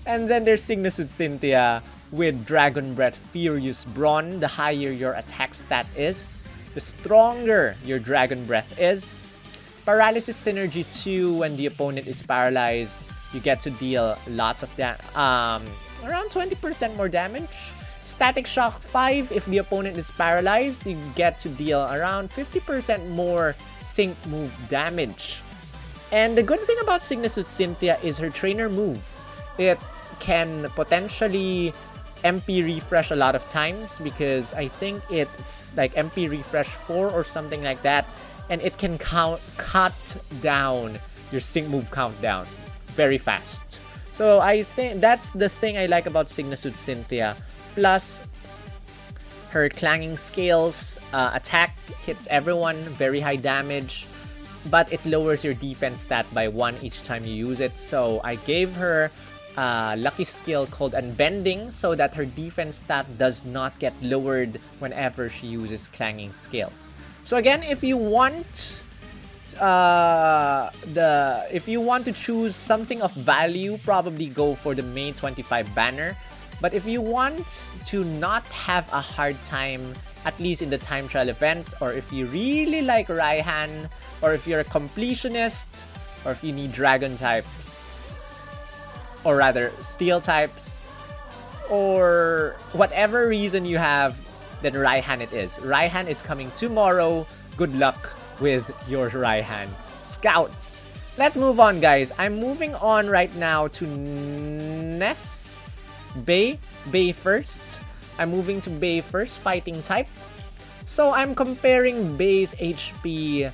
And then there's Signasuit Cynthia with Dragon Breath Furious Brawn. The higher your attack stat is, the stronger your Dragon Breath is. Paralysis Synergy 2, when the opponent is paralyzed, you get to deal lots of around 20% more damage. Static Shock 5, if the opponent is paralyzed, you get to deal around 50% more sync move damage. And the good thing about Signasuit Cynthia is her trainer move. It can potentially MP refresh a lot of times, because I think it's like MP refresh 4 or something like that, and it can cut down your sync move countdown very fast. So I think that's the thing I like about Signasuit Cynthia. Plus, her clanging scales, attack hits everyone, very high damage, but it lowers your defense stat by 1 each time you use it. So I gave her lucky skill called Unbending, so that her defense stat does not get lowered whenever she uses clanging scales. So again, if you want to choose something of value, probably go for the May 25 banner. But if you want to not have a hard time, at least in the time trial event, or if you really like Raihan, or if you're a completionist, or if you need dragon types, or rather steel types, or whatever reason you have, then Raihan it is. Raihan is coming tomorrow. Good luck with your Raihan Scouts. let's move on, guys. I'm moving on right now to Bea first. I'm moving to Bea first, fighting type. So I'm comparing Bea's HP.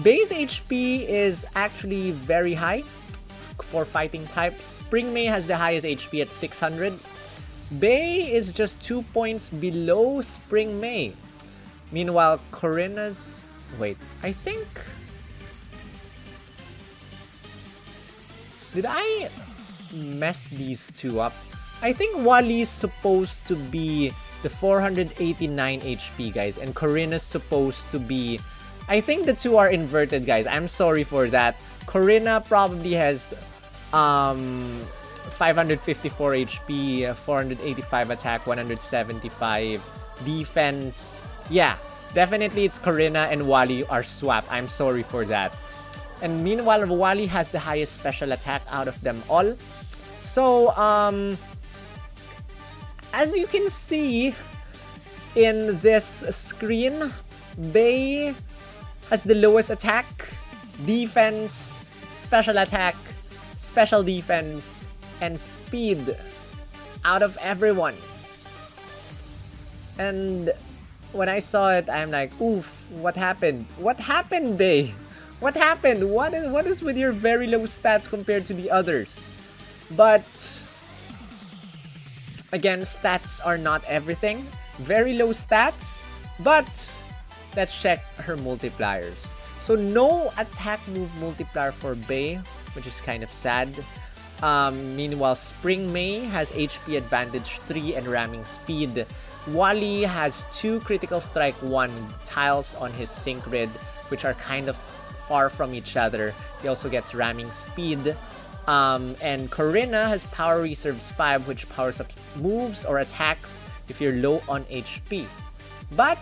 Bea's HP is actually very high for fighting types. Spring May has the highest HP at 600. Bea is just 2 points below Spring May. Meanwhile, Korrina's... Wait, I think... Did I mess these two up? I think Wali's supposed to be the 489 HP, guys. And Korrina's supposed to be... I think the two are inverted, guys. I'm sorry for that. Korrina probably has 554 HP, 485 attack, 175 defense. Yeah, definitely it's Korrina and Wali are swapped. I'm sorry for that. And meanwhile, Wali has the highest special attack out of them all. So, as you can see in this screen, Bea has the lowest attack, defense, special attack, special defense, and speed out of everyone. And when I saw it, I'm like, oof, what happened? What happened, Bea? What happened? What is with your very low stats compared to the others? But again, stats are not everything. Very low stats, but let's check her multipliers. So no attack move multiplier for Bea, which is kind of sad. Meanwhile, Spring May has HP advantage 3 and ramming speed. Wali has 2 critical strike 1 tiles on his sync grid, which are kind of far from each other. He also gets ramming speed. And Korrina has power reserves 5, which powers up moves or attacks if you're low on HP. But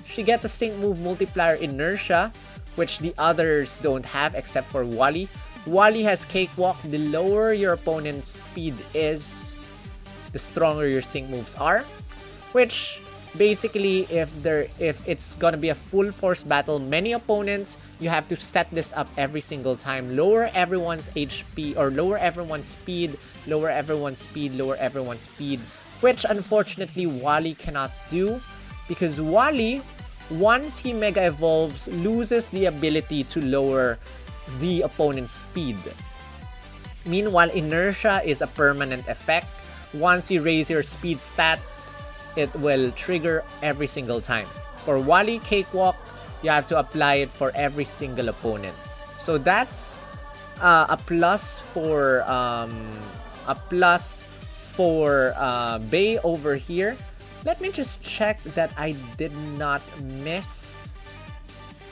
she gets a sync move multiplier inertia, which the others don't have except for Wali. Wali has Cakewalk. The lower your opponent's speed is, the stronger your sync moves are. Which basically, if it's gonna be a full force battle, many opponents, you have to set this up every single time. Lower everyone's HP or lower everyone's speed, lower everyone's speed, lower everyone's speed. Which unfortunately Wali cannot do, because Wali, once he Mega Evolves, loses the ability to lower the opponent's speed. Meanwhile, Inertia is a permanent effect. Once you raise your speed stat, it will trigger every single time. For Wali Cakewalk, you have to apply it for every single opponent. So that's a plus for Bea over here. Let me just check that I did not miss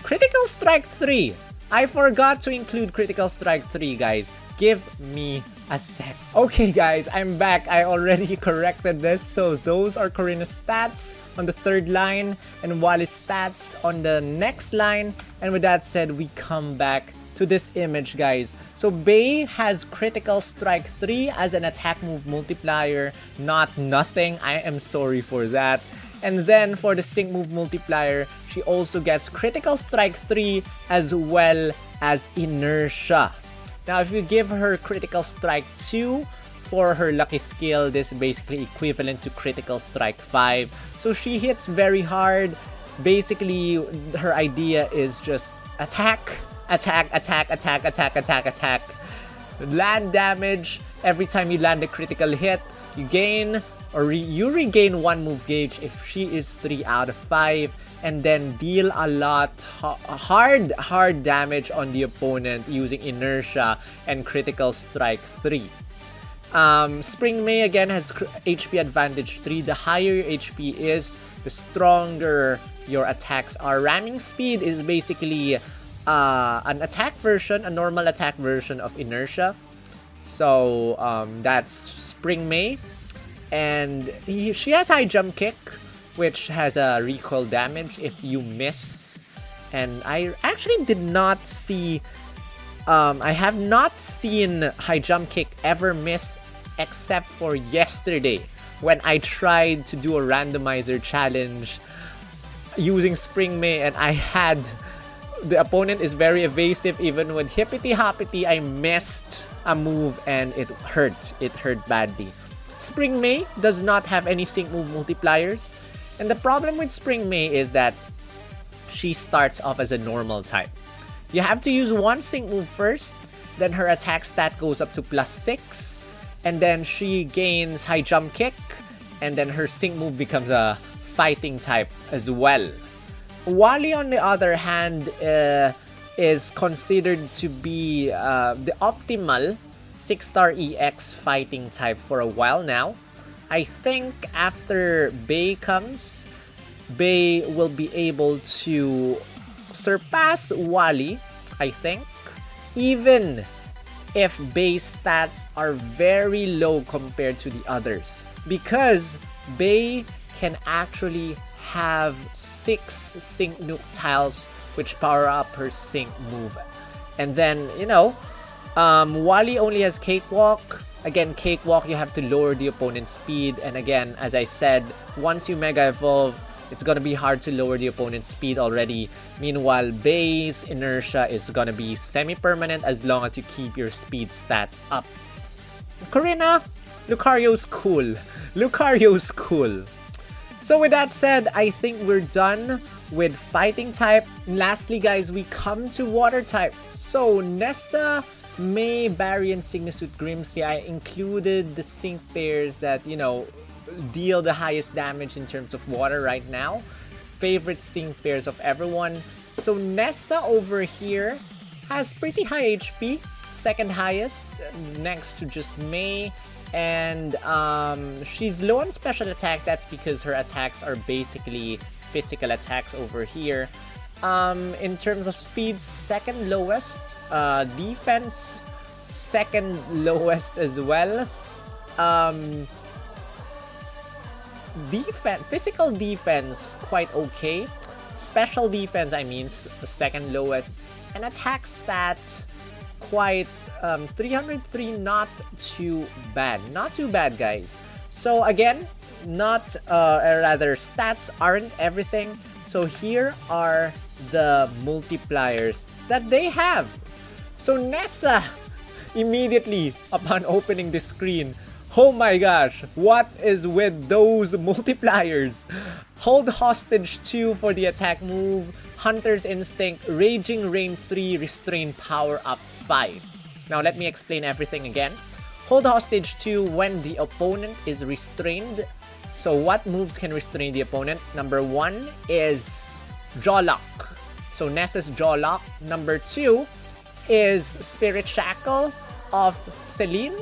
Critical Strike 3. I forgot to include Critical Strike 3, guys. Give me a sec. Okay, guys, I'm back. I already corrected this. So those are Korrina's stats on the third line and Wali's stats on the next line. And with that said, we come back to this image, guys. So Bea has Critical Strike 3 as an attack move multiplier, not nothing. I am sorry for that. And then for the sync move multiplier, she also gets Critical Strike 3 as well as Inertia. Now, if you give her Critical Strike 2 for her lucky skill, this is basically equivalent to Critical Strike 5. So she hits very hard. Basically, her idea is just attack, attack, attack, attack, attack, attack, attack. Land damage. Every time you land a critical hit, you gain or you regain 1 move gauge if she is 3 out of 5. And then deal a lot hard damage on the opponent using Inertia and Critical Strike 3. Spring May again has HP advantage 3. The higher your HP is, the stronger your attacks are. Ramming speed is basically an attack version, a normal attack version of Inertia. So that's Spring May. And she has high jump kick, which has a recoil damage if you miss. And I actually did not see... I have not seen high jump kick ever miss except for yesterday when I tried to do a randomizer challenge using Spring May and I had the opponent is very evasive. Even with Hippity Hoppity, I missed a move and it hurt. It hurt badly. Spring May does not have any sync move multipliers. And the problem with Spring May is that she starts off as a normal type. You have to use one sync move first, then her attack stat goes up to +6, and then she gains high jump kick, and then her sync move becomes a fighting type as well. Wally, on the other hand, is considered to be the optimal 6-star EX fighting type for a while now. I think after Bea comes, Bea will be able to surpass Wally, I think, even if Bea's stats are very low compared to the others, because Bea can actually have 6 sync nuke tiles which power up her sync move. And then, you know, Wally only has Cakewalk. Again, Cakewalk, you have to lower the opponent's speed, and again, as I said, once you Mega Evolve, it's gonna be hard to lower the opponent's speed already. Meanwhile, Bea's inertia is gonna be semi-permanent as long as you keep your speed stat up. Corina, Lucario's cool. Lucario's cool. So with that said, I think we're done with fighting type. Lastly, guys, we come to water type. So Nessa, May, Barry, and Signusuit Grimsley, I included the sync pairs that, you know, deal the highest damage in terms of water right now. Favorite sync pairs of everyone. So Nessa over here has pretty high HP, second highest, next to just May. And she's low on special attack. That's because her attacks are basically physical attacks over here. In terms of speed, second lowest. Defense, second lowest as well. Physical defense, quite okay. Special defense, I mean, second lowest. And attack stat, quite 303, not too bad. Not too bad, guys. So again, rather, stats aren't everything. So here are the multipliers that they have. So Nessa, immediately upon opening the screen, oh my gosh, what is with those multipliers? Hold Hostage 2 for the attack move, Hunter's Instinct, Raging Rain 3, Restrain Power Up 5. Now let me explain everything again. Hold Hostage 2 when the opponent is restrained. So what moves can restrain the opponent? Number 1 is Jaw Lock. So Nessa's Jaw Lock. Number 2 is Spirit Shackle of Celine,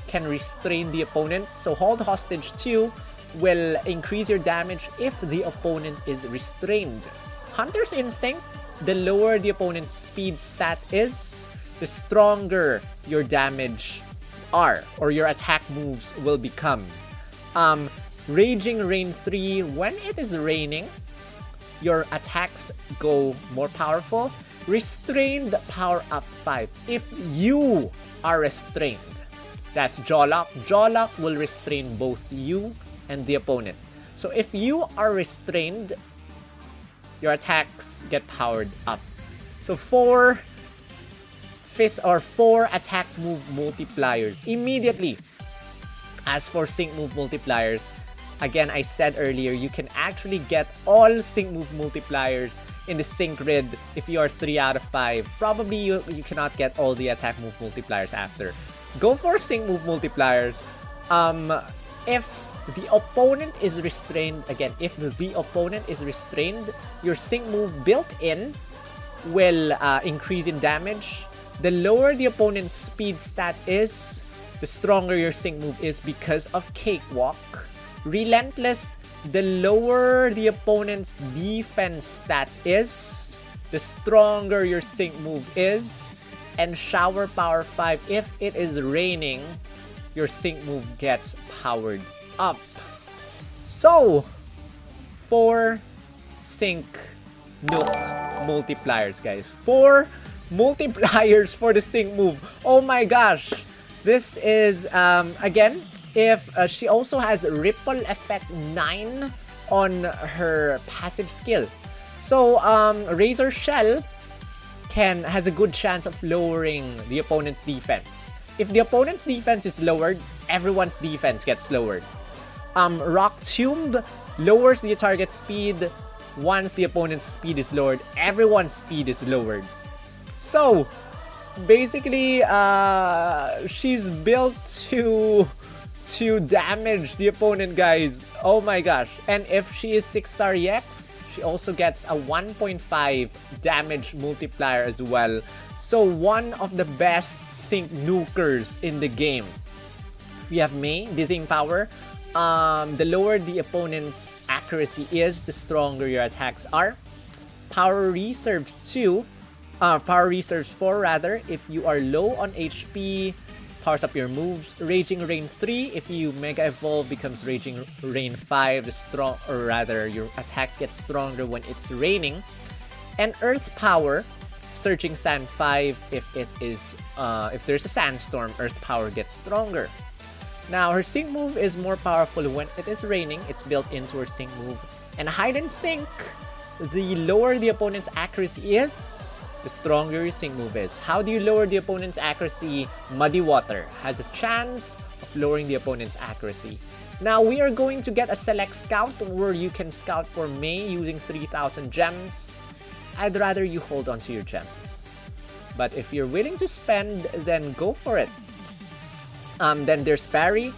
can restrain the opponent. So Hold Hostage 2 will increase your damage if the opponent is restrained. Hunter's Instinct, the lower the opponent's speed stat is, the stronger your damage are, or your attack moves will become. Raging Rain 3, when it is raining, your attacks go more powerful. Restrained, power up 5 if you are restrained. That's Jaw Lock. Jaw Lock will restrain both you and the opponent. So if you are restrained, your attacks get powered up. So 4 attack move multipliers immediately. As for sync move multipliers, again, I said earlier, you can actually get all sync move multipliers in the sync grid if you are 3 out of 5. Probably you cannot get all the attack move multipliers after. Go for sync move multipliers. If the opponent is restrained, again, if the opponent is restrained, your sync move built in will increase in damage. The lower the opponent's speed stat is, the stronger your sync move is because of Cakewalk. Relentless, the lower the opponent's defense stat is, the stronger your sync move is. And Shower Power 5, if it is raining, your sync move gets powered up. So, 4 sync nuke multipliers, guys. 4 multipliers for the sync move. Oh my gosh. This is, again, if she also has Ripple Effect 9 on her passive skill. So, Razor Shell has a good chance of lowering the opponent's defense. If the opponent's defense is lowered, everyone's defense gets lowered. Rock Tomb lowers the target's speed. Once the opponent's speed is lowered, everyone's speed is lowered. So, basically, she's built to damage the opponent, guys. Oh my gosh. And if she is 6-star EX, she also gets a 1.5 damage multiplier as well. So, one of the best sync nukers in the game. We have Mei, Dizzying Power. The lower the opponent's accuracy is, the stronger your attacks are. Power Reserves 2. Power Reserves 4 rather. If you are low on HP, powers up your moves. Raging Rain 3. If you Mega Evolve, becomes Raging Rain 5. Your attacks get stronger when it's raining. And Earth Power. Searching Sand 5. If there's a sandstorm, Earth Power gets stronger. Now, her sync move is more powerful when it is raining. It's built into her sync move. And Hide and Sync, the lower the opponent's accuracy is, the stronger your sync move is. How do you lower the opponent's accuracy? Muddy Water has a chance of lowering the opponent's accuracy. Now, we are going to get a Select Scout where you can scout for Mei using 3,000 gems. I'd rather you hold on to your gems. But if you're willing to spend, then go for it. Then there's Barry.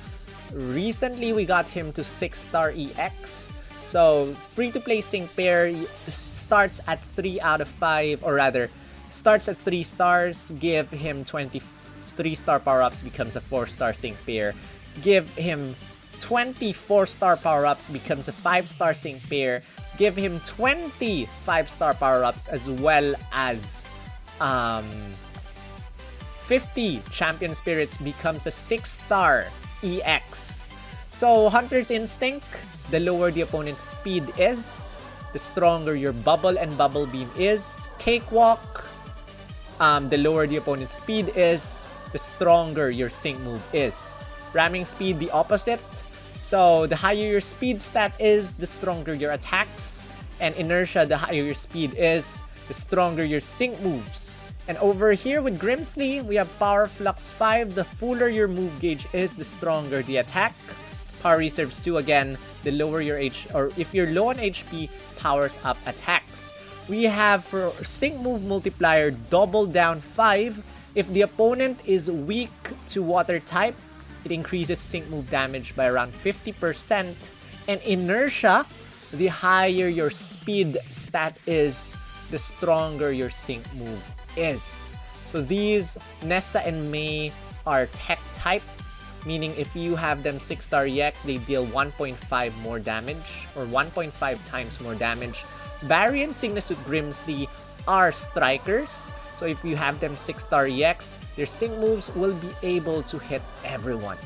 Recently, we got him to 6-star EX. So, free-to-play sync pair starts at 3 out of 5, or rather, starts at 3 stars. Give him 23-star power-ups, becomes a 4-star sync pair. Give him 24-star power-ups, becomes a 5-star sync pair. Give him 20 5-star power-ups as well as 50 Champion Spirits, becomes a 6-star EX. So, Hunter's Instinct, the lower the opponent's speed is, the stronger your Bubble and Bubble Beam is. Cakewalk, the lower the opponent's speed is, the stronger your sync move is. Ramming Speed, the opposite. So, the higher your speed stat is, the stronger your attacks. And Inertia, the higher your speed is, the stronger your sync moves. And over here with Grimsley, we have Power Flux 5. The fuller your move gauge is, the stronger the attack. Power Reserves 2 again, the lower your if you're low on HP, powers up attacks. We have for sync move multiplier Double Down 5. If the opponent is weak to water type, it increases sync move damage by around 50%. And Inertia, the higher your speed stat is, the stronger your sync move is. So these Nessa and Mei are tech type, meaning if you have them 6-star EX, they deal 1.5 more damage, or 1.5 times more damage. Barry and Cygnus with Grimsley are strikers, so if you have them 6-star EX, their sync moves will be able to hit everyone.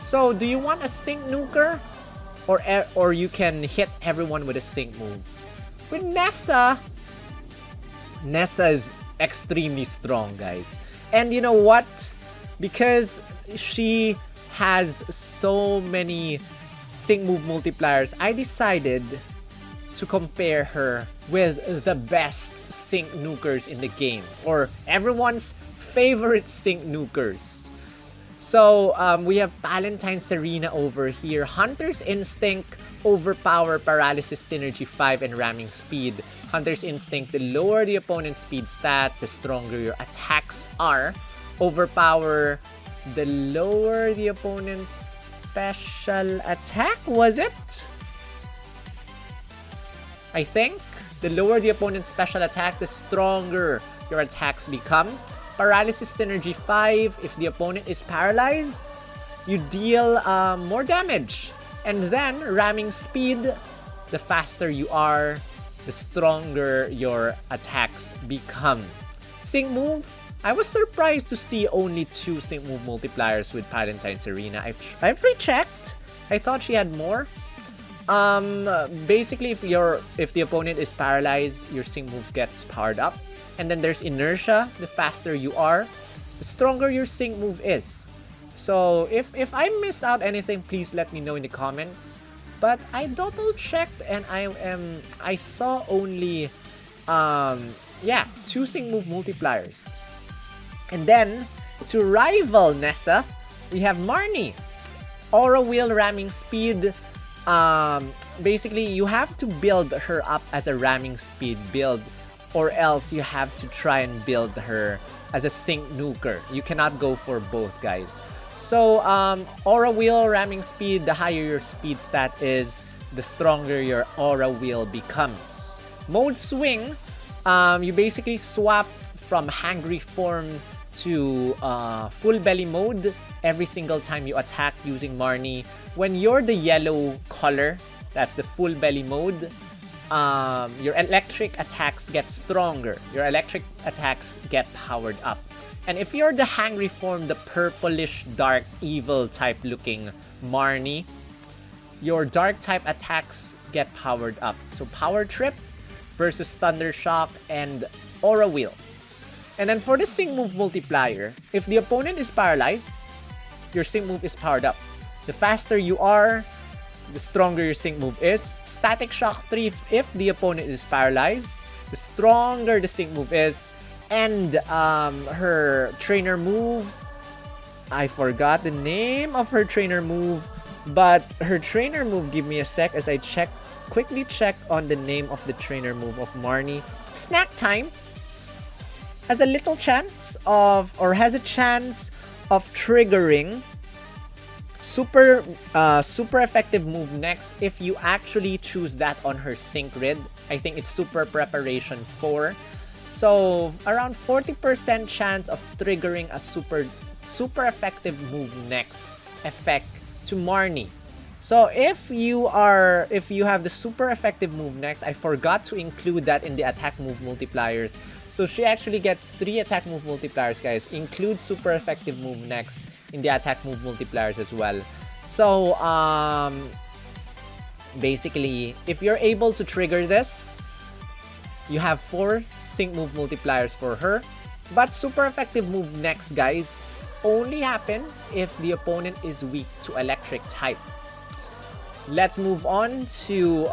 So do you want a sync nuker? Or you can hit everyone with a sync move? With Nessa is extremely strong, guys. And you know what? Because she has so many sync move multipliers, I decided to compare her with the best sync nukers in the game, or everyone's favorite sync nukers. So we have Valentine Serena over here. Hunter's Instinct, Overpower, Paralysis, Synergy 5, and Ramming Speed. Hunter's Instinct, the lower the opponent's speed stat, the stronger your attacks are. Overpower, the lower the opponent's special attack, was it? I think. The lower the opponent's special attack, the stronger your attacks become. Paralysis Synergy 5, if the opponent is paralyzed, you deal more damage. And then, Ramming Speed, the faster you are, the stronger your attacks become. Sync Move, I was surprised to see only 2 Sync Move multipliers with Valentine Serena. I've rechecked. I thought she had more. Basically, if the opponent is paralyzed, your Sync Move gets powered up. And then there's Inertia. The faster you are, the stronger your Sync Move is. So if I missed out anything, please let me know in the comments. But I double checked and I saw only yeah, 2 sync move multipliers. And then, to rival Nessa, we have Marnie. Aura Wheel ramming speed. Basically, you have to build her up as a ramming speed build, or else you have to try and build her as a sync nuker. You cannot go for both, guys. So, Aura Wheel ramming speed, the higher your speed stat is, the stronger your Aura Wheel becomes. Mode swing, you basically swap from hangry form to full belly mode every single time you attack using Marnie. When you're the yellow color, that's the full belly mode, your electric attacks get stronger. Your electric attacks get powered up. And if you're the hangry form, the purplish dark evil type looking Marnie, your dark type attacks get powered up. So Power Trip versus Thunder Shock and Aura Wheel. And then for the sync move multiplier, if the opponent is paralyzed, your sync move is powered up. The faster you are, the stronger your sync move is. Static Shock 3 if the opponent is paralyzed, the stronger the sync move is. And her trainer move, I forgot the name of her trainer move, but her trainer move, give me a sec as I quickly check on the name of the trainer move of Marnie. Snack Time has a little chance of, or has a chance of triggering super effective move next if you actually choose that on her sync grid. I think it's Super Preparation 4. So around 40% chance of triggering a super effective move next effect to Marnie. So if you have the super effective move next, I forgot to include that in the attack move multipliers. So she actually gets 3 attack move multipliers, guys. Include super effective move next in the attack move multipliers as well. So basically, if you're able to trigger this, you have 4 sync move multipliers for her. But super effective move next, guys, only happens if the opponent is weak to electric type. Let's move on to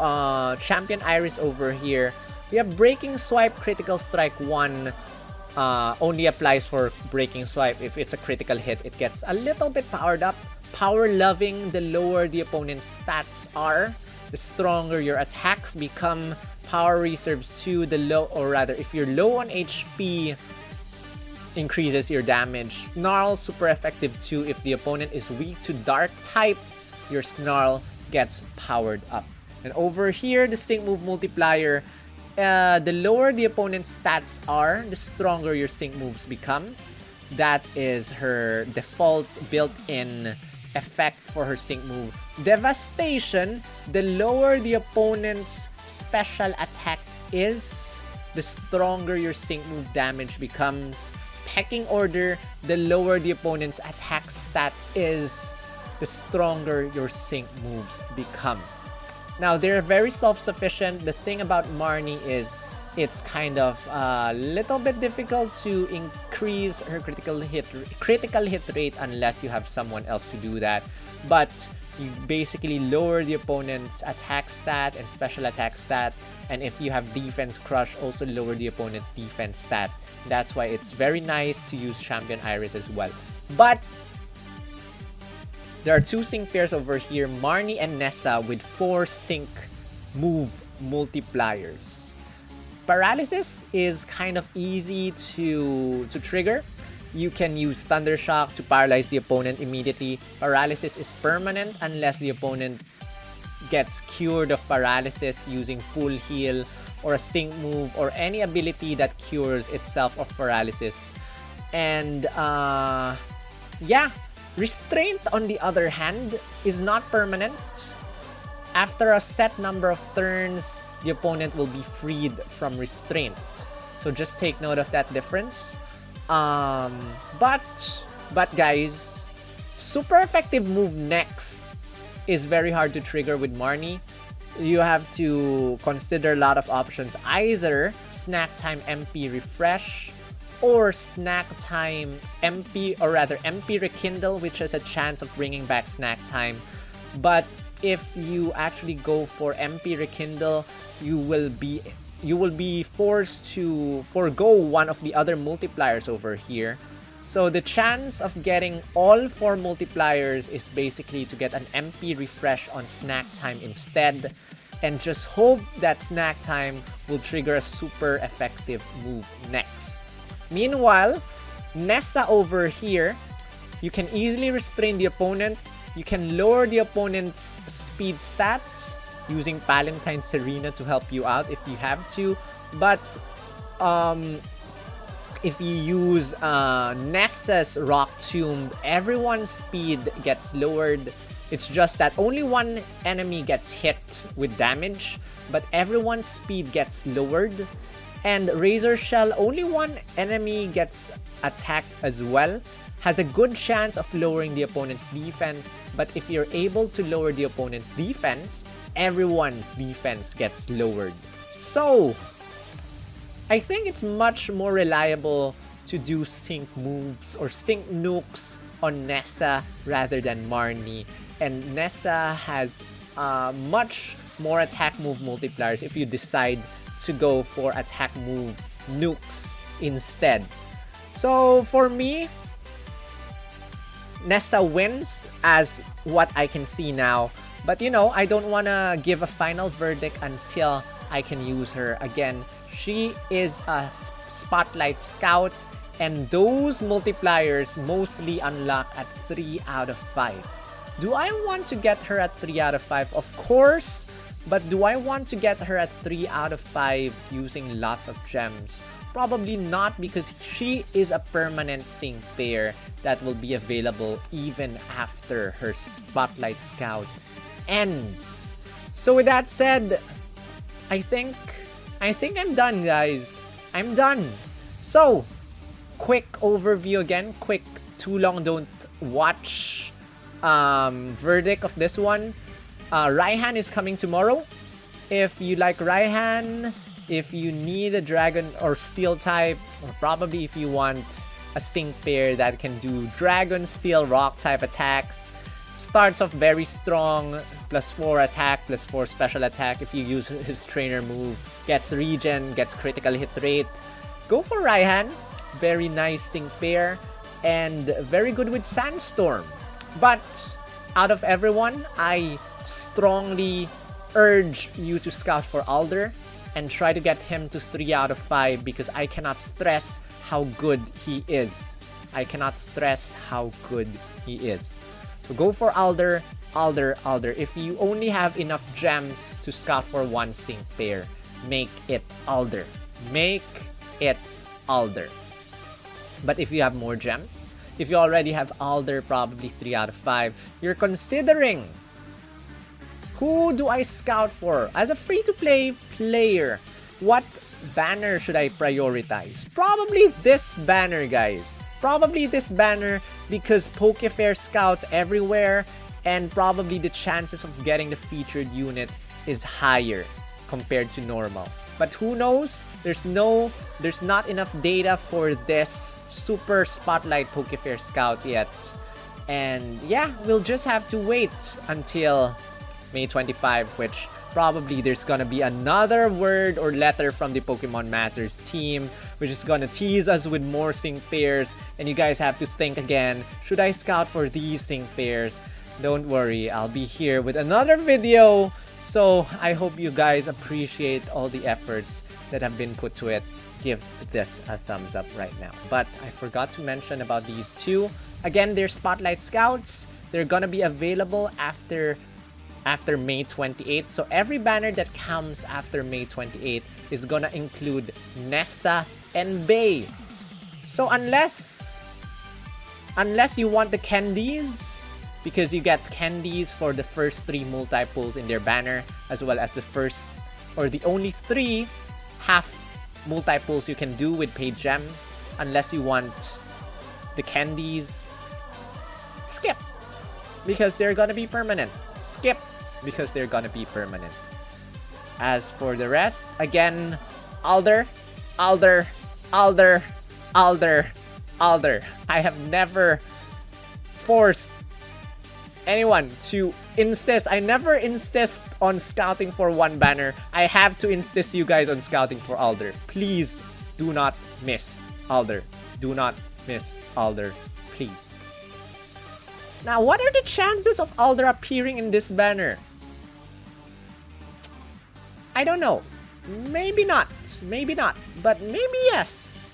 Champion Iris over here. We have Breaking Swipe Critical Strike 1. Only applies for Breaking Swipe. If it's a critical hit, it gets a little bit powered up. Power Loving, the lower the opponent's stats are, the stronger your attacks become. Power Reserves 2, the low, or rather, if you're low on HP, increases your damage. Snarl, super effective 2. If the opponent is weak to dark type, your Snarl gets powered up. And over here, the sync move multiplier, the lower the opponent's stats are, the stronger your sync moves become. That is her default built-in effect for her sync move. Devastation, the lower the opponent's special attack is, the stronger your sync move damage becomes. Pecking Order, the lower the opponent's attack stat is, the stronger your sync moves become. Now, they're very self-sufficient. The thing about Marnie is it's kind of a little bit difficult to increase her critical hit rate unless you have someone else to do that. But you basically lower the opponent's attack stat and special attack stat, and if you have Defense Crush, also lower the opponent's defense stat. That's why it's very nice to use Champion Iris as well. But there are 2 sync pairs over here, Marnie and Nessa, with 4 sync move multipliers. Paralysis is kind of easy to trigger. You can use Thunder Shock to paralyze the opponent immediately. Paralysis is permanent unless the opponent gets cured of paralysis using full heal or a sync move or any ability that cures itself of paralysis. And yeah, Restraint on the other hand is not permanent. After a set number of turns, the opponent will be freed from restraint. So just take note of that difference. But guys, super effective move next is very hard to trigger with Marnie. You have to consider a lot of options. Either Snack Time MP Refresh or Snack Time MP, or rather MP Rekindle, which has a chance of bringing back Snack Time. But if you actually go for MP Rekindle, you will be you will be forced to forego one of the other multipliers over here. So the chance of getting all 4 multipliers is basically to get an MP refresh on snack time instead, and just hope that snack time will trigger a super effective move next. Meanwhile, Nessa over here, you can easily restrain the opponent. You can lower the opponent's speed stats using Palantine Serena to help you out if you have to. But if you use Nessa's Rock Tomb, everyone's speed gets lowered. It's just that only one enemy gets hit with damage, but everyone's speed gets lowered. And Razor Shell, only one enemy gets attacked as well. Has a good chance of lowering the opponent's defense, but if you're able to lower the opponent's defense, everyone's defense gets lowered. So, I think it's much more reliable to do sync moves or sync nukes on Nessa rather than Marnie. And Nessa has much more attack move multipliers if you decide to go for attack move nukes instead. So for me, Nessa wins as what I can see now. But you know, I don't want to give a final verdict until I can use her again. She is a Spotlight Scout, and those multipliers mostly unlock at 3 out of 5. Do I want to get her at 3 out of 5? Of course, but do I want to get her at 3 out of 5 using lots of gems? Probably not, because she is a permanent sync pair that will be available even after her Spotlight Scout ends. So with that said, I think I'm done, guys. I'm done. So, quick overview again. Quick, too long don't watch verdict of this one. Raihan is coming tomorrow. If you like Raihan, if you need a dragon or steel type, or probably if you want a sync pair that can do dragon, steel, rock type attacks, starts off very strong, +4 attack, +4 special attack. If you use his trainer move, gets regen, gets critical hit rate, go for Raihan. Very nice sync pair and very good with Sandstorm. But out of everyone, I strongly urge you to scout for Alder and try to get him to 3 out of 5, because I cannot stress how good he is. I cannot stress how good he is. So go for Alder, Alder, Alder. If you only have enough gems to scout for one sync pair, make it Alder. Make it Alder. But if you have more gems, if you already have Alder, probably 3 out of 5, you're considering, who do I scout for? As a free-to-play player, what banner should I prioritize? Probably this banner, guys. Probably this banner, because Pokefair scouts everywhere, and probably the chances of getting the featured unit is higher compared to normal. But who knows? There's not enough data for this Super Spotlight Pokefair Scout yet. And yeah, we'll just have to wait until May 25, which probably there's gonna be another word or letter from the Pokemon Masters team, which is gonna tease us with more sync pairs, and you guys have to think again, should I scout for these sync pairs? Don't worry, I'll be here with another video. So I hope you guys appreciate all the efforts that have been put to it. Give this a thumbs up right now. But I forgot to mention about these two. Again, they're Spotlight Scouts. They're gonna be available after May 28th. So every banner that comes after May 28th is gonna include Nessa and Bea. So unless you want the candies, because you get candies for the first 3 multi-pulls in their banner, as well as the first or the only 3 half multi-pulls you can do with paid gems. Unless you want the candies, skip, because they're gonna be permanent. Skip, because they're gonna be permanent. As for the rest, again, Alder, Alder, Alder, Alder, Alder. I have never forced anyone to insist. I never insist on scouting for one banner. I have to insist you guys on scouting for Alder. Please do not miss Alder. Do not miss Alder, please. Now, what are the chances of Alder appearing in this banner? I don't know. Maybe not. Maybe not. But maybe yes.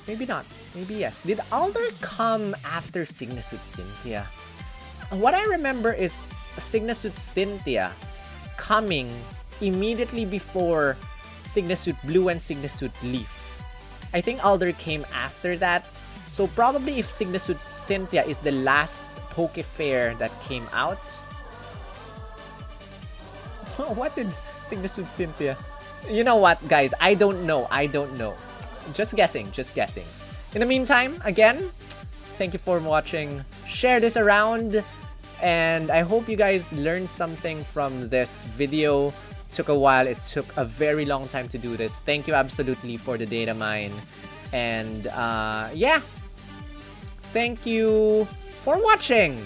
Maybe not. Maybe yes. Did Alder come after Cygnus with Cynthia? What I remember is Cygnus with Cynthia coming immediately before Cygnus with Blue and Cygnus with Leaf. I think Alder came after that. So probably if Cygnus with Cynthia is the last Poke Fair that came out. What did Cygnus with Cynthia? You know what, guys? I don't know. I don't know. Just guessing. Just guessing. In the meantime, again, thank you for watching. Share this around. And I hope you guys learned something from this video. Took a while. It took a very long time to do this. Thank you Absol-utely for the data mine. And yeah. Thank you for watching.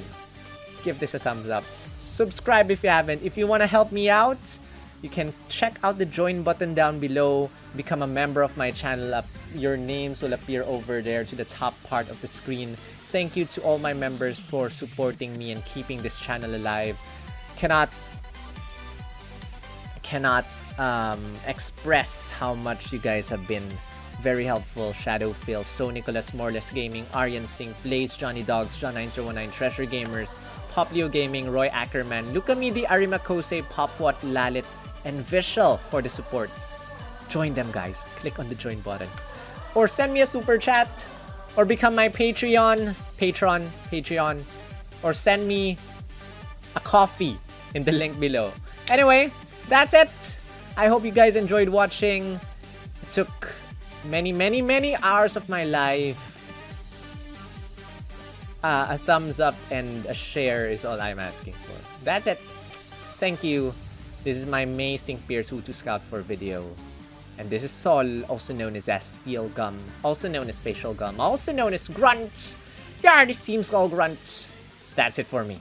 Give this a thumbs up. Subscribe if you haven't. If you want to help me out, you can check out the join button down below. Become a member of my channel. Your names will appear over there to the top part of the screen. Thank you to all my members for supporting me and keeping this channel alive. Cannot express how much you guys have been very helpful. Shadowfill, So Nicholas, Moreless Gaming, Aryan Singh, Blaze, Johnny Dogs, John9019, Treasure Gamers, Poplio Gaming, Roy Ackerman, Lukamidi, Arimakose, Popwat, Lalit, and Vishal for the support. Join them, guys. Click on the join button. Or send me a super chat. Or become my Patreon. Or send me a coffee in the link below. Anyway, that's it. I hope you guys enjoyed watching. It took many hours of my life. A thumbs up and a share is all I'm asking for. That's it. Thank you. This is my amazing Fierce Hutu Scout 4 video. And this is Sol, also known as SPL Gum, also known as Facial Gum, also known as Grunt. Yeah, this team's called Grunt. That's it for me.